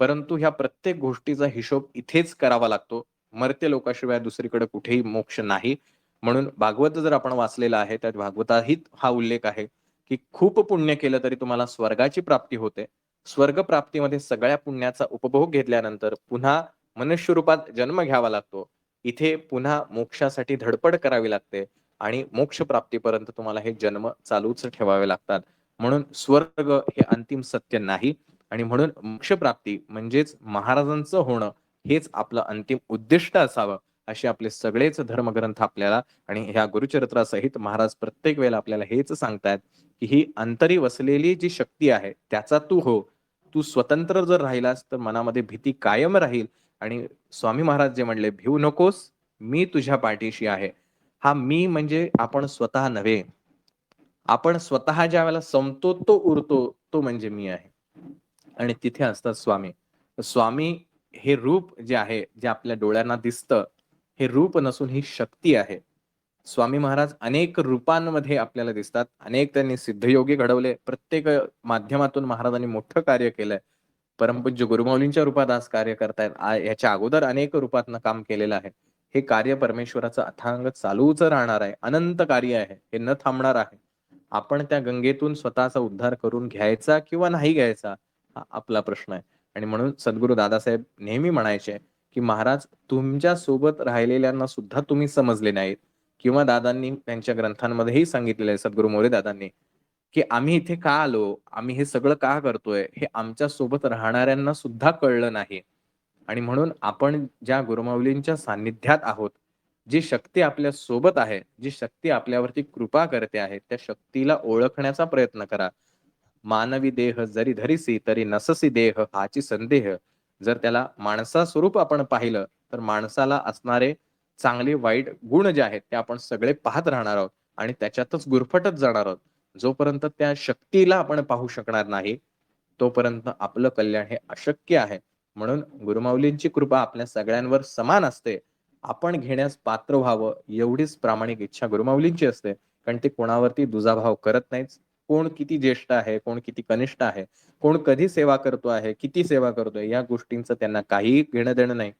[SPEAKER 1] परंतु ह्या प्रत्येक गोष्टीचा हिशोब इथेच करावा लागतो. मर्त्य लोकाशिवाय दुसरीकडे कुठेही मोक्ष नाही. म्हणून भागवत जर आपण वाचलेलं आहे, त्यात भागवतातही हा उल्लेख आहे, की खूप पुण्य केलं तरी तुम्हाला स्वर्गाची प्राप्ती होते. स्वर्ग प्राप्तीमध्ये सगळ्या पुण्याचा उपभोग घेतल्यानंतर पुन्हा मनुष्य रूपात जन्म घ्यावा लागतो. इथे पुन्हा मोक्षासाठी धडपड करावी लागते आणि मोक्ष प्राप्तीपर्यंत तुम्हाला हे जन्म चालूच ठेवावे लागतात. म्हणून स्वर्ग हे अंतिम सत्य नाही आणि म्हणून मोक्षप्राप्ती म्हणजेच महाराजांचं होणं हेच आपलं अंतिम उद्दिष्ट असावं असे आपले सगळेच धर्मग्रंथ आपल्याला आणि ह्या गुरुचरित्रासहित महाराज प्रत्येक वेळेला आपल्याला हेच सांगतायत की ही अंतरी वसलेली जी शक्ती आहे त्याचा तू हो. तू स्वतंत्र जर राहिलास तर मनामध्ये भीती कायम राहील आणि स्वामी महाराज जे म्हणले भिवू नकोस, मी तुझ्या पाठीशी आहे. हा मी म्हणजे आपण स्वतः नव्हे. आपण स्वतः ज्या वेळेला संपतो तो उरतो तो म्हणजे मी आहे. आणि तिथे असतात स्वामी. स्वामी हे रूप जे आहे, जे आपल्या डोळ्यांना दिसतं, हे रूप नसून ही शक्ती आहे. स्वामी महाराज अनेक रूपांमध्ये आपल्याला दिसतात. अनेक त्यांनी सिद्धयोगी घडवले. प्रत्येक माध्यमातून महाराजांनी मोठं कार्य केलंय. परमपूज्य गुरुमाऊलींच्या रूपात आज कार्य करतायत. याच्या अगोदर अनेक रूपातनं काम केलेलं आहे. हे कार्य परमेश्वराचं अथांग चालूच राहणार आहे. अनंत कार्य आहे. हे न थांबणार आहे. आपण त्या गंगेतून स्वतःचा उद्धार करून घ्यायचा किंवा नाही घ्यायचा हा आपला प्रश्न आहे. आणि म्हणून सद्गुरू दादासाहेब नेहमी म्हणायचे, की महाराज तुमच्या सोबत राहिलेल्यांना सुद्धा तुम्ही समजले नाहीत. किंवा दादांनी त्यांच्या ग्रंथांमध्येही सांगितलेलं आहे सद्गुरू मोरे दादांनी, की आम्ही इथे का आलो? आम्ही हे सगळं का करतोय? हे आमच्या सोबत राहणाऱ्यांना सुद्धा कळलं नाही. आणि म्हणून आपण ज्या गुरुमाऊलींच्या सान्निध्यात आहोत, जी शक्ती आपल्या सोबत आहे, जी शक्ती आपल्यावरती कृपा करते आहे, त्या शक्तीला ओळखण्याचा प्रयत्न करा. मानवी देह जरी धरिसी तरी नससी देह हाची संदेह. जर त्याला माणसा स्वरूप आपण पाहिलं तर माणसाला असणारे चांगले वाईट गुण जे आहेत ते आपण सगळे पाहत राहणार आहोत आणि त्याच्यातच गुरफटत जाणार आहोत. जोपर्यंत त्या शक्तीला आपण पाहू शकणार नाही तोपर्यंत आपलं कल्याण हे अशक्य आहे. म्हणून गुरुमाऊलींची कृपा आपल्या सगळ्यांवर समान असते. आपण घेण्यास पात्र व्हावं एवढीच प्रामाणिक इच्छा गुरुमाऊलींची असते. कारण ते कोणावरती दुजाभाव करत नाहीत. कोण किती ज्येष्ठ आहे, कोण किती कनिष्ठ आहे, कोण कधी सेवा करतो आहे, किती सेवा करतोय या गोष्टींचं त्यांना काहीही घेणं देणं नाही.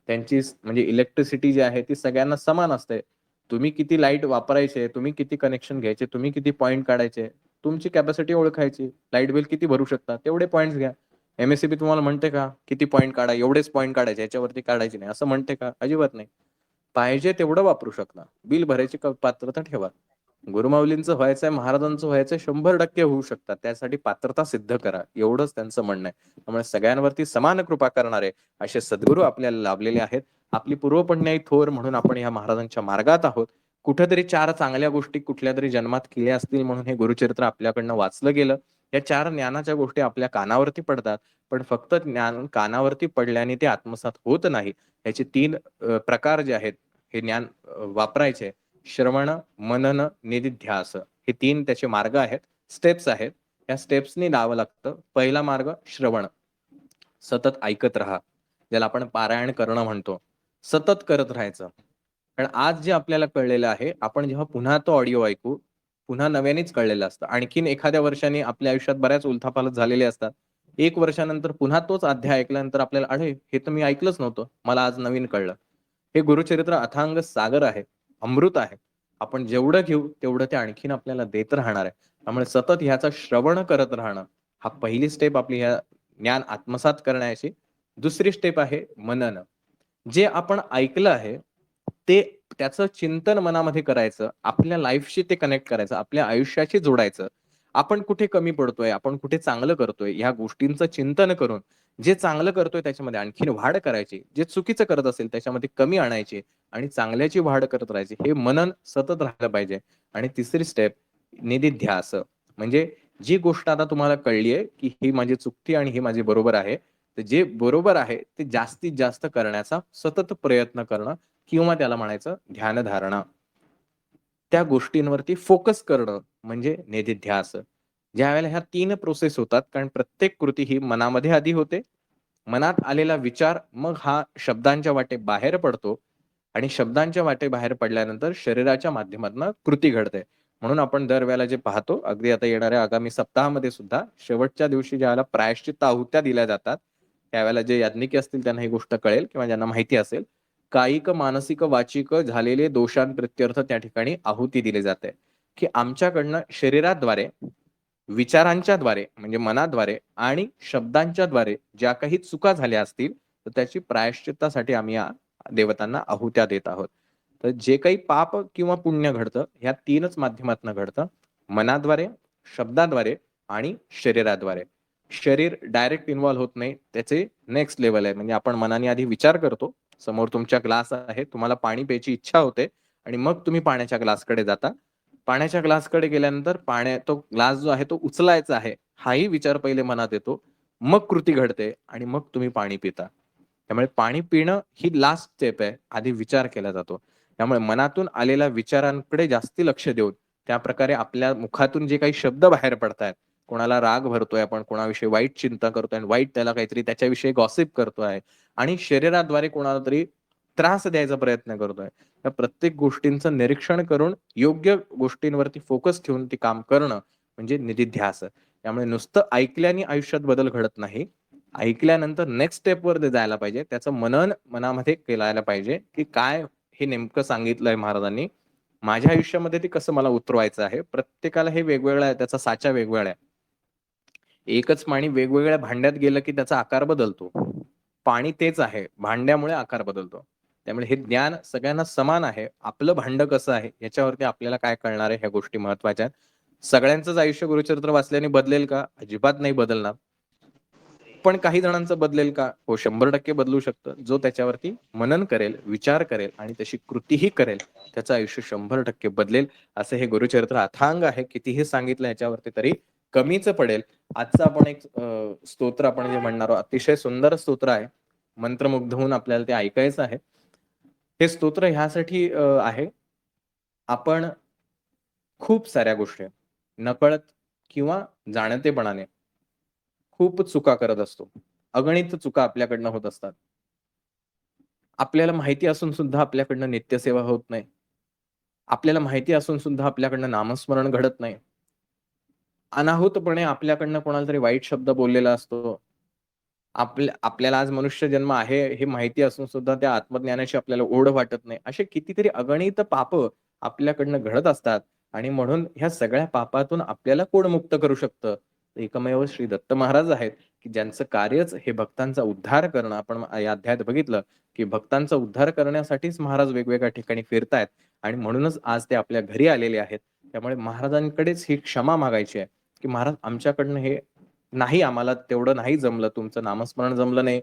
[SPEAKER 1] त्यांची म्हणजे इलेक्ट्रिसिटी जी आहे ती सगळ्यांना समान असते. तुम्ही किती लाईट वापरायचे, तुम्ही किती कनेक्शन घ्यायचे, तुम्ही किती पॉइंट काढायचे, तुमची कॅपॅसिटी ओळखायची. लाईट बिल किती भरू शकता तेवढे पॉइंट्स घ्या. एमएससीबी तुम्हाला म्हणते का किती पॉइंट काढा, एवढेच पॉइंट काढायचे, याच्यावरती काढायचे नाही असं म्हणते का? अजिबात नाही. पाहिजे तेवढं वापरू शकता. बिल भरायची पात्रता ठेवा. गुरुमाऊलींचं व्हायचंय, महाराजांचं व्हायचंय 100% होऊ शकतात. त्यासाठी पात्रता सिद्ध करा. एवढंच त्यांचं म्हणणं आहे. त्यामुळे सगळ्यांवरती समान कृपा करणारे असे सद्गुरू आपल्याला लाभलेले आहेत. आपली पूर्वपुण्याई थोर म्हणून आपण या महाराजांच्या मार्गात आहोत. कुठेतरी 4 चांगल्या गोष्टी कुठल्यातरी जन्मात केल्या असतील म्हणून हे गुरुचरित्र आपल्याकडनं वाचलं गेलं. या 4 ज्ञानाच्या गोष्टी आपल्या कानावरती पडतात. पण फक्त ज्ञान कानावरती पडल्याने ते आत्मसात होत नाही. याचे 3 प्रकार जे आहेत हे ज्ञान वापरायचे. श्रवण, मनन, निधिध्यास हे 3 त्याचे मार्ग आहेत, स्टेप्स आहेत. या स्टेप्सनी लावावं लागतं. पहिला मार्ग श्रवण. सतत ऐकत राहा. ज्याला आपण पारायण करणं म्हणतो. सतत करत राहायचं. कारण आज जे आपल्याला कळलेलं आहे, आपण जेव्हा पुन्हा तो ऑडिओ ऐकू, पुन्हा नव्यानेच कळलेलं असतं. आणखीन एखाद्या वर्षाने आपल्या आयुष्यात बऱ्याच उलथापालथ झालेले असतात. 1 वर्षानंतर पुन्हा तोच अध्याय ऐकल्यानंतर आपल्याला, "अरे, हे तर मी ऐकलंच नव्हतं. मला आज नवीन कळलं." हे गुरुचरित्र अथांग सागर आहे, अमृत आहे. आपण जेवढं घेऊ तेवढं ते आणखीन आपल्याला देत राहणार आहे. त्यामुळे सतत ह्याचं श्रवण करत राहणं, हा पहिली स्टेप आपली ह्या ज्ञान आत्मसात करण्याची. दुसरी स्टेप आहे मनन. जे आपण ऐकलं आहे, ते त्याचं चिंतन मनामध्ये करायचं. आपल्या लाईफशी ते कनेक्ट करायचं. आपल्या आयुष्याशी जोडायचं. आपण कुठे कमी पडतोय, आपण कुठे चांगलं करतोय, ह्या गोष्टींचं चिंतन करून, जे चांगलं करतोय त्याच्यामध्ये आणखीन वाढ करायची. जे चुकीचं करत असेल त्याच्यामध्ये कमी आणायची आणि चांगल्याची वाढ करत राहायची. हे मनन सतत राहिलं पाहिजे. आणि तिसरी स्टेप निधिध्यास. म्हणजे जी गोष्ट आता तुम्हाला कळली आहे, की ही माझी चुकती आणि ही माझी बरोबर आहे. तर जे बरोबर आहे ते जास्तीत जास्त करण्याचा सतत प्रयत्न करणं किंवा त्याला म्हणायचं ध्यानधारणा. त्या गोष्टींवरती फोकस करणं म्हणजे निधिध्यास. ज्यावेळेला ह्या 3 प्रोसेस होतात, कारण प्रत्येक कृती ही मनामध्ये आधी होते. मनात आलेला विचार मग हा शब्दांच्या वाटे बाहेर पडतो आणि शब्दांच्या वाटे बाहेर पडल्यानंतर शरीराच्या माध्यमातून कृती घडते. म्हणून आपण दरवेळेला जे पाहतो, अगदी आता येणाऱ्या आगामी सप्ताहामध्ये सुद्धा शेवटच्या दिवशी ज्यावेळेला प्रायश्चित्त आहुत्या दिल्या जातात, त्यावेळेला जे याज्ञिकी असतील त्यांना ही गोष्ट कळेल किंवा ज्यांना माहिती असेल. कायिक, मानसिक, वाचिक झालेले दोषांप्रित्यर्थ त्या ठिकाणी आहुती दिली जाते, की आमच्याकडनं शरीराद्वारे, विचारांच्याद्वारे म्हणजे मनाद्वारे आणि शब्दांच्याद्वारे ज्या काही चुका झाल्या असतील, तर त्याची प्रायश्चित्तासाठी आम्ही या देवतांना आहुत्या देत आहोत. तर जे काही पाप किंवा पुण्य घडतं, ह्या 3च माध्यमातनं घडतं. मनाद्वारे, शब्दाद्वारे आणि शरीराद्वारे. शरीर डायरेक्ट इन्व्हॉल्व होत नाही. त्याचे नेक्स्ट लेव्हल आहे. म्हणजे आपण मनाने आधी विचार करतो. समोर तुमच्या ग्लास आहे. तुम्हाला पाणी प्यायची इच्छा होते आणि मग तुम्ही पाण्याच्या ग्लासकडे जाता. पाण्याच्या ग्लासकडे गेल्यानंतर तो ग्लास जो आहे तो उचलायचा आहे, हाही विचार पहिले मनात येतो. मग कृती घडते आणि मग तुम्ही पाणी पिता. त्यामुळे पाणी पिणं ही लास्ट स्टेप आहे. आधी विचार केला जातो. त्यामुळे मनातून आलेल्या विचारांकडे जास्ती लक्ष देऊन, त्याप्रकारे आपल्या मुखातून जे काही शब्द बाहेर पडतायत, कोणाला राग भरतोय आपण, कोणाविषयी वाईट चिंता करतोय आणि वाईट त्याला काहीतरी त्याच्याविषयी गॉसिप करतोय आणि शरीराद्वारे कोणाला तरी त्रास द्यायचा प्रयत्न करतोय. त्या प्रत्येक गोष्टींचं निरीक्षण करून योग्य गोष्टींवरती फोकस ठेवून ते काम करणं म्हणजे निधिध्यास. त्यामुळे नुसतं ऐकल्याने आयुष्यात बदल घडत नाही. ऐकल्यानंतर नेक्स्ट स्टेपवर ते जायला पाहिजे. त्याचं मनन मनामध्ये केलायला पाहिजे, की काय हे नेमकं सांगितलंय महाराजांनी. माझ्या आयुष्यामध्ये ते कसं मला उतरवायचं आहे. प्रत्येकाला हे वेगवेगळं आहे. त्याचा साचा वेगवेगळा आहे. एकच पाणी वेगवेगळ्या भांड्यात गेलं की त्याचा आकार बदलतो. पाणी तेच आहे. भांड्यामुळे आकार बदलतो. त्यामुळे हे ज्ञान सगळ्यांना समान आहे. आपलं भांडं कसं आहे याच्यावरती आपल्याला काय कळणार आहे ह्या गोष्टी महत्त्वाच्या आहेत. सगळ्यांचंच आयुष्य गुरुचरित्र वाचल्याने बदलेल का? अजिबात नाही बदलणार. पण काही जणांचं बदलेल का? हो, 100% बदलू शकतं. जो त्याच्यावरती मनन करेल, विचार करेल आणि तशी कृतीही करेल, त्याचं आयुष्य 100% बदलेल. असं हे गुरुचरित्र अथांग आहे. कितीही सांगितलं याच्यावरती तरी कमीच पडेल. आजचं आपण एक स्तोत्र आपण जे म्हणणार आहोत, अतिशय सुंदर स्तोत्र आहे. मंत्रमुग्ध होऊन आपल्याला ते ऐकायचं आहे. हे स्तोत्र ह्यासाठी आहे, आपण खूप साऱ्या गोष्टी नकळत किंवा जाणतेपणाने खूप चुका करत असतो. अगणित चुका आपल्याकडनं होत असतात. आपल्याला माहिती असून सुद्धा आपल्याकडनं नित्यसेवा होत नाही. आपल्याला माहिती असून सुद्धा आपल्याकडनं नामस्मरण घडत नाही. अनाहूतपणे आपल्याकडनं कोणाला तरी वाईट शब्द बोललेला असतो. आपल्याला आज मनुष्य जन्म आहे हे माहिती असून सुद्धा त्या आत्मज्ञानाची आपल्याला ओढ वाटत नाही. असे कितीतरी अगणित पापं आपल्याकडनं घडत असतात आणि म्हणून ह्या सगळ्या पापातून आपल्याला कोण मुक्त करू शकतं? एकमेव श्री दत्त महाराज आहेत, की ज्यांचं कार्यच हे भक्तांचा उद्धार करणं. आपण या अध्यायात बघितलं, की भक्तांचा उद्धार करण्यासाठीच महाराज वेगवेगळ्या ठिकाणी फिरतायत आणि म्हणूनच आज ते आपल्या घरी आलेले आहेत. त्यामुळे महाराजांकडेच ही क्षमा मागायची आहे, की महाराज आमच्याकडनं हे नाही, आम्हाला तेवढं नाही जमलं. तुमचं नामस्मरण जमलं नाही.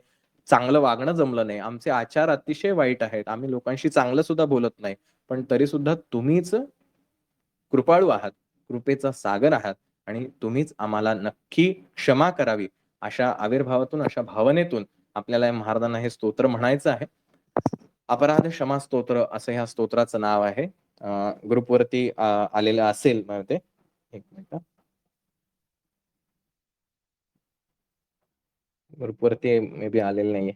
[SPEAKER 1] चांगलं वागणं जमलं नाही. आमचे आचार अतिशय वाईट आहेत. आम्ही लोकांशी चांगलं सुद्धा बोलत नाही. पण तरी सुद्धा तुम्हीच कृपाळू आहात. कृपेचा सागर आहात आणि तुम्हीच आम्हाला नक्की क्षमा करावी. अशा आविर्भावातून, अशा भावनेतून आपल्याला या महाराजांना हे स्तोत्र म्हणायचं आहे. अपराध क्षमा स्तोत्र असं ह्या स्तोत्राचं नाव आहे. ग्रुपवरती आलेलं असेल मला ते. एक मिनिट. ग्रुपवरती मे बी आलेलं नाहीये.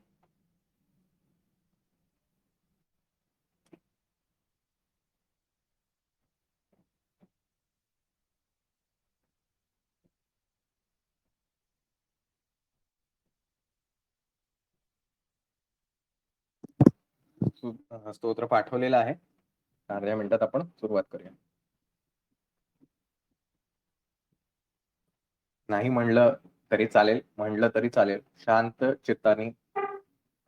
[SPEAKER 1] स्तोत्र पाठवलेलं आहे. अर्ध्या मिनिटात आपण सुरुवात करूया. नाही म्हणलं तरी चालेल, म्हणलं तरी चालेल. शांत चित्ताने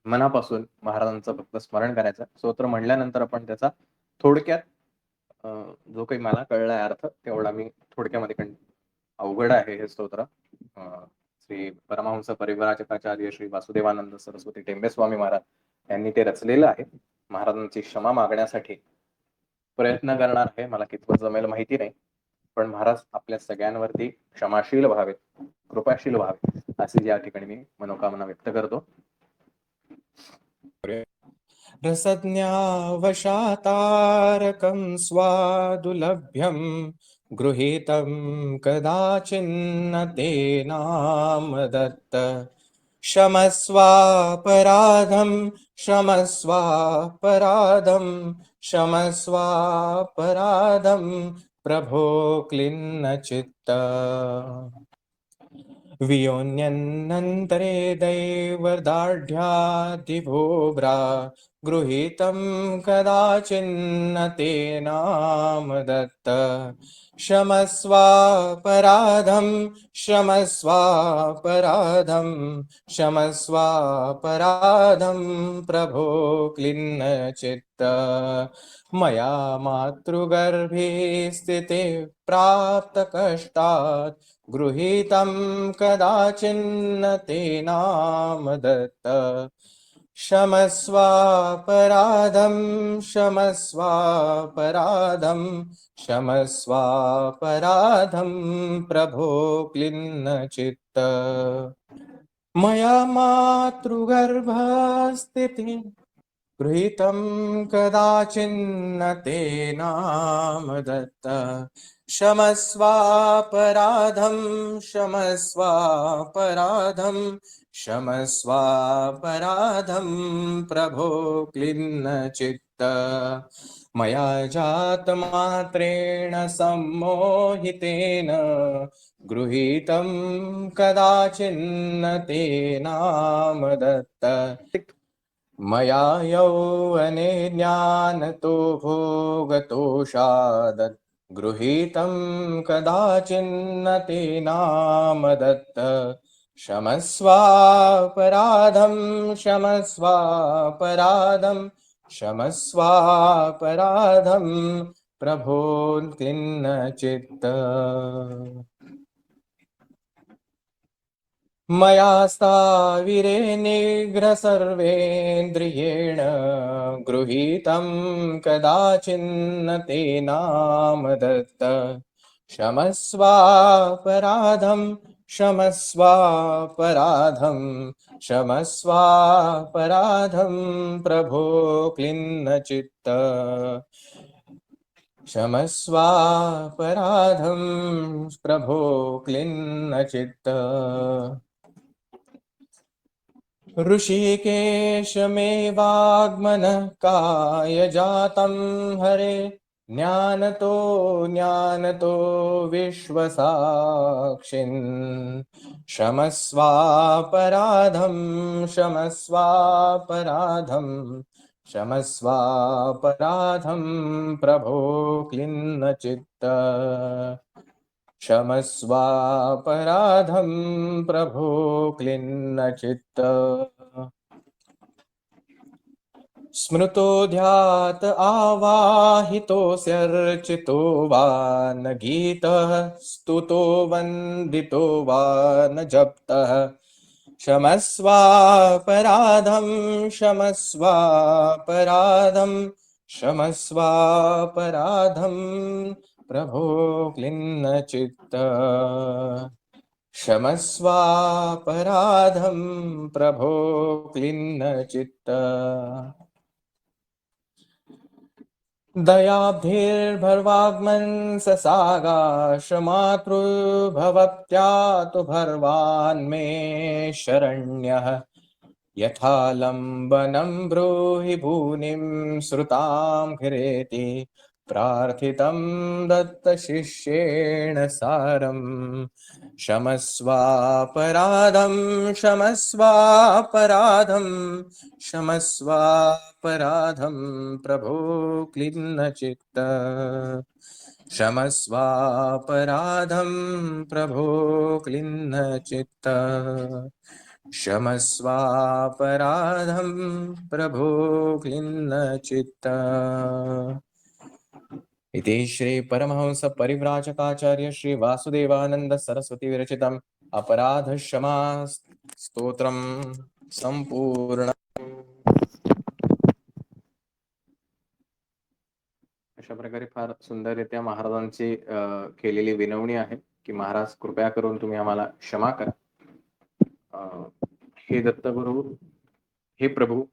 [SPEAKER 1] मनापासून महाराजांचं फक्त स्मरण करायचं. स्तोत्र म्हणल्यानंतर आपण त्याचा थोडक्यात जो काही मला कळलाय अर्थ तेवढा मी थोडक्यामध्ये अवघड आहे हे स्तोत्र. श्री परमहंस परिव्राजकाचार्य श्री वासुदेवानंद सरस्वती टेंबे स्वामी महाराज यांनी ते रचलेलं आहे. महाराजांची क्षमा मागण्यासाठी प्रयत्न करणार आहे. मला कितपत जमेल माहिती नाही, पण महाराज आपल्या सगळ्यांवरती क्षमाशील व्हावेत, कृपाशील व्हावे अशी या ठिकाणी मी मनोकामना व्यक्त करतो. रसज्ञावशातारकं स्वादुलभ्यं गृहीतं कदाचिन्न तेनामदत्त क्षमस्वापराधं क्षमस्वापराधं क्षमस्वापराधं प्रभो क्लिन्न चित्त वियोन्यन्नन्तरे दैवदार्ढ्यादिभोग्रा गृहीतं कदाचिन्न तेनामदत्त क्षमस्वापराधं क्षमस्वापराधं क्षमस्वापराधं प्रभो क्लिन्न चित्त मया मातृगर्भे स्थिते प्राप्तकष्टात् गृहीतं कदाचिन्न तेनामदत्त क्षमस्वापराधं क्षमस्वापराधं क्षमस्वापराधं प्रभो क्लिन्न चित्त मया मातृगर्भस्थिते गृहीतं कदाचिन्न तेनामदत्त क्षमस्वापराधं क्षमस्वापराधं क्षमस्वापराधं प्रभो क्लिन्न चित्त मया जातमात्रेण सम्मोहितेन गृहीतं कदाचिन्न तेनामदत्त मया यौवने ज्ञानतो भोगतोषादत् गृहीतं कदाचिन्न तेनामदत्त क्षमस्वापराधं क्षमस्वापराधं क्षमस्वापराधं प्रभो क्लिन्न चित्त मया स्थाविरे निग्रह सर्वेन्द्रियेण गृहीतं कदाचिन्न तेनामदत्त क्षमस्वापराधं क्षमस्वापराधं क्षमस्वापराधं प्रभो क्लिन्न चित्त क्षमस्वापराधं प्रभो क्लिन्न चित्त ऋषिकेश मे वाग्मनः कायजातं हरे ज्ञानतो ज्ञानतो विश्वसाक्षिन् क्षमस्वापराधं क्षमस्वापराधं क्षमस्वापराधं प्रभो क्लिन्न चित्त क्षमस्वापराधं प्रभो क्लिन्न चित्त स्मृतो ध्यात आवाहितोऽस्यर्चितो वा न गीतः स्तुतो वन्दितो वा न जप्तः क्षमस्वापराधं क्षमस्वापराधं क्षमस्वापराधं प्रभो क्लिन्न चित्त क्षमस्वापराधं प्रभो क्लिन्न चित्त दयाब्धिर्भर्वाग्मन् ससागाशमातृभवत्यातु भर्वान् मे शरण्यः यथा लम्बनं ब्रूहि भूनिं श्रुतां घिरेति प्रार्थितं दत्तशिष्येण सारं क्षमस्वापराधं क्षमस्वापराधं क्षमस्वापराधं प्रभो क्लिन्नचित्त क्षमस्वापराधं प्रभो क्लिन्नचित्त क्षमस्वापराधं प्रभो क्लिन्नचित्त। इति श्री परमहंस परिव्राजकाचार्य श्री वासुदेवानंद सरस्वती विरचितम् अपराध क्षमा स्तोत्रम संपूर्ण। अशा प्रकारे फार सुंदररित्या महाराजांची केलेली विनवणी आहे की महाराज कृपया करून तुम्ही आम्हाला क्षमा करा। हे दत्तगुरु, हे प्रभू,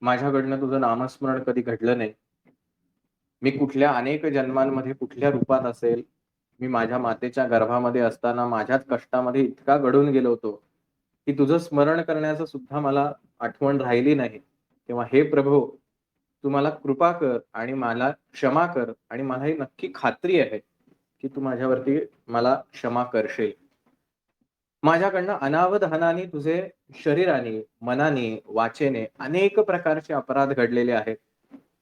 [SPEAKER 1] माझ्याकडनं तुझं नामस्मरण कधी घडलं नाही। मी कुठल्या अनेक जन्मांमध्ये कुठल्या रूपात असेल, मी माझ्या मातेच्या गर्भामध्ये असताना माझ्याच कष्टामध्ये इतका गढून गेलो होतो की तुझं स्मरण करण्याचं सुद्धा मला आठवण राहिली नाही। तेव्हा हे प्रभू, तू मला कृपा कर आणि मला क्षमा कर आणि मला ही नक्की खात्री आहे की तू माझ्यावरती मला क्षमा करशील। माझ्याकडनं अनावधानाने तुझे शरीराने, मनाने, वाचेने अनेक प्रकारचे अपराध घडलेले आहेत।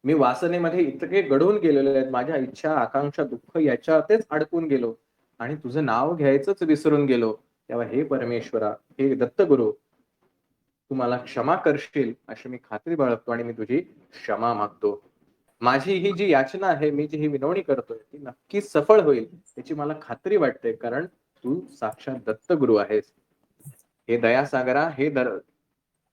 [SPEAKER 1] मी वासनेमध्ये इतके गढून गेलेले आहेत, माझ्या इच्छा, आकांक्षा, दुःख याच्यातच अडकून गेलो आणि तुझं नाव घ्यायचंच विसरून गेलो। तेव्हा हे परमेश्वरा, हे दत्तगुरु, तू मला क्षमा करशील अशी मी खात्री बाळगतो आणि मी तुझी क्षमा मागतो। माझी ही जी याचना आहे, मी जी ही विनवणी करतोय ती नक्कीच सफळ होईल याची मला खात्री वाटते, कारण तू साक्षात दत्तगुरु आहेस। हे दयासागरा, हे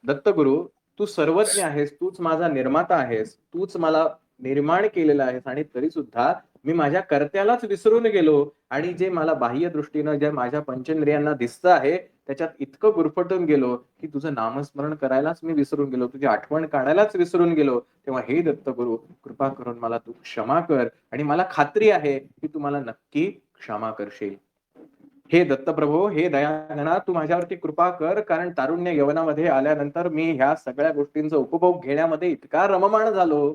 [SPEAKER 1] दत्तगुरु, तू सर्वज्ञ आहेस, तूच माझा निर्माता आहेस, तूच मला निर्माण केलेला आहेस आणि तरी सुद्धा मी माझ्या कर्त्यालाच विसरून गेलो आणि जे मला बाह्य दृष्टीनं जे माझ्या पंचेंद्रियांना दिसतं आहे त्याच्यात इतकं गुरफटून गेलो की तुझं नामस्मरण करायलाच मी विसरून गेलो, तुझी आठवण काढायलाच विसरून गेलो। तेव्हा हे दत्तगुरु, कृपा करून मला तू क्षमा कर आणि मला खात्री आहे की तू मला नक्की क्षमा करशील। हे दत्तप्रभो, हे दयागणा, तू माझ्यावरती कृपा कर, कारण तारुण्य यवनामध्ये आल्यानंतर मी ह्या सगळ्या गोष्टींचा उपभोग घेण्यामध्ये इतका रममाण झालो,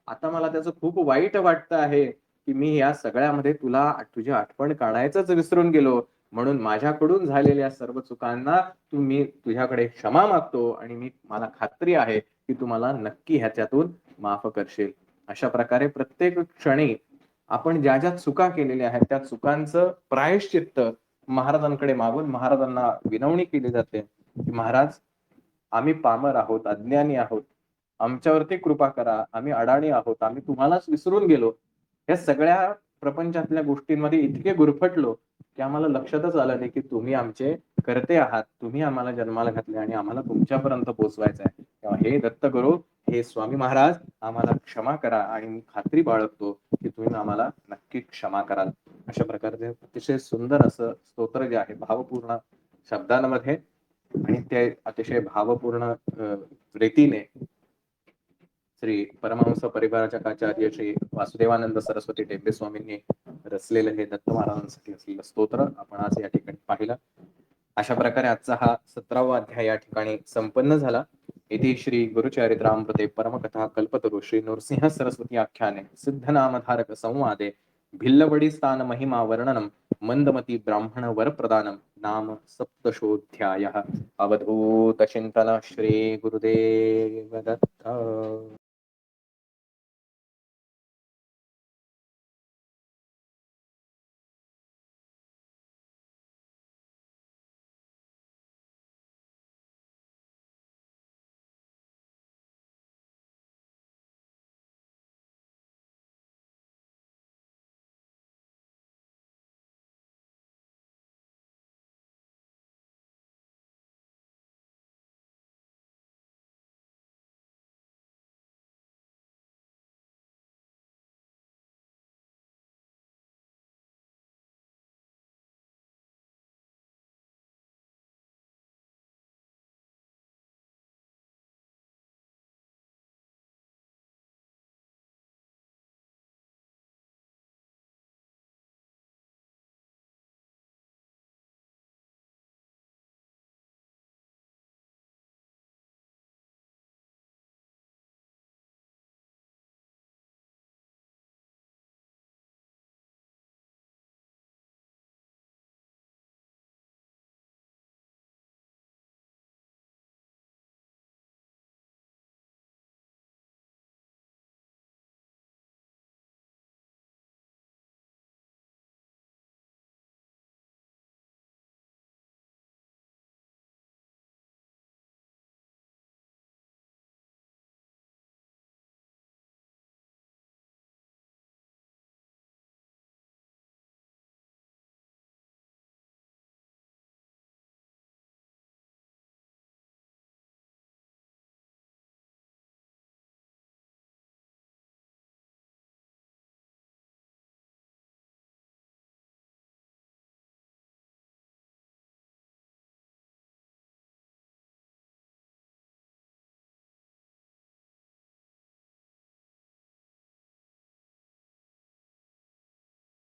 [SPEAKER 1] आता मला त्याचं खूप वाईट वाटतं आहे की मी या सगळ्यामध्ये तुझी आठवण काढायचंच विसरून गेलो। म्हणून माझ्याकडून झालेल्या सर्व चुकांना मी तुझ्याकडे क्षमा मागतो आणि मला खात्री आहे की तू मला नक्की ह्याच्यातून माफ करशील। अशा प्रकारे प्रत्येक क्षणी आपण ज्या ज्या चुका केलेल्या आहेत त्या चुकांचं प्रायश्चित्त महाराजांकडे मागून महाराजांना विनवणी केली जाते की महाराज, आम्ही पामर आहोत, अज्ञानी आहोत, आमच्यावरती कृपा करा, आम्ही अडाणी आहोत, आम्ही तुम्हालाच विसरून गेलो। या सगळ्या प्रपंचातल्या गोष्टींमध्ये इतके गुरफटलो की आम्हाला लक्षातच आलं नाही की तुम्ही आमचे कर्ते आहात, तुम्ही आम्हाला जन्माला घातले आणि आम्हाला तुमच्यापर्यंत पोहोचवायचं आहे। तेव्हा हे दत्तगुरु, हे स्वामी महाराज, आम्हाला क्षमा करा आणि मी खात्री बाळगतो की तुम्ही आम्हाला नक्की क्षमा कराल। अशा प्रकारचे अतिशय सुंदर असं स्तोत्र जे आहे, भावपूर्ण शब्दांमध्ये आणि ते अतिशय भावपूर्ण रीतीने श्री परमहंस परिव्राजकाचार्य श्री वासुदेवानंद सरस्वती टेंबे स्वामींनी रचलेलं हे दत्त महाराजांसाठी असलेलं स्तोत्र आपण आज या ठिकाणी पाहिलं। अशा प्रकारे आजचा हा 17वा अध्याय या ठिकाणी संपन्न झाला। इति श्री गुरुचरित्रामृते परमकथा कल्पतरु श्री नृसिंह सरस्वती आख्याने सिद्धनामधारक संवादे भिल्लवडी स्थान महिमा वर्णनम मंदमती ब्राह्मण वर प्रदानम नाम सप्तशोऽध्यायः। अवधूत चिंतन श्री गुरुदेव दत्त।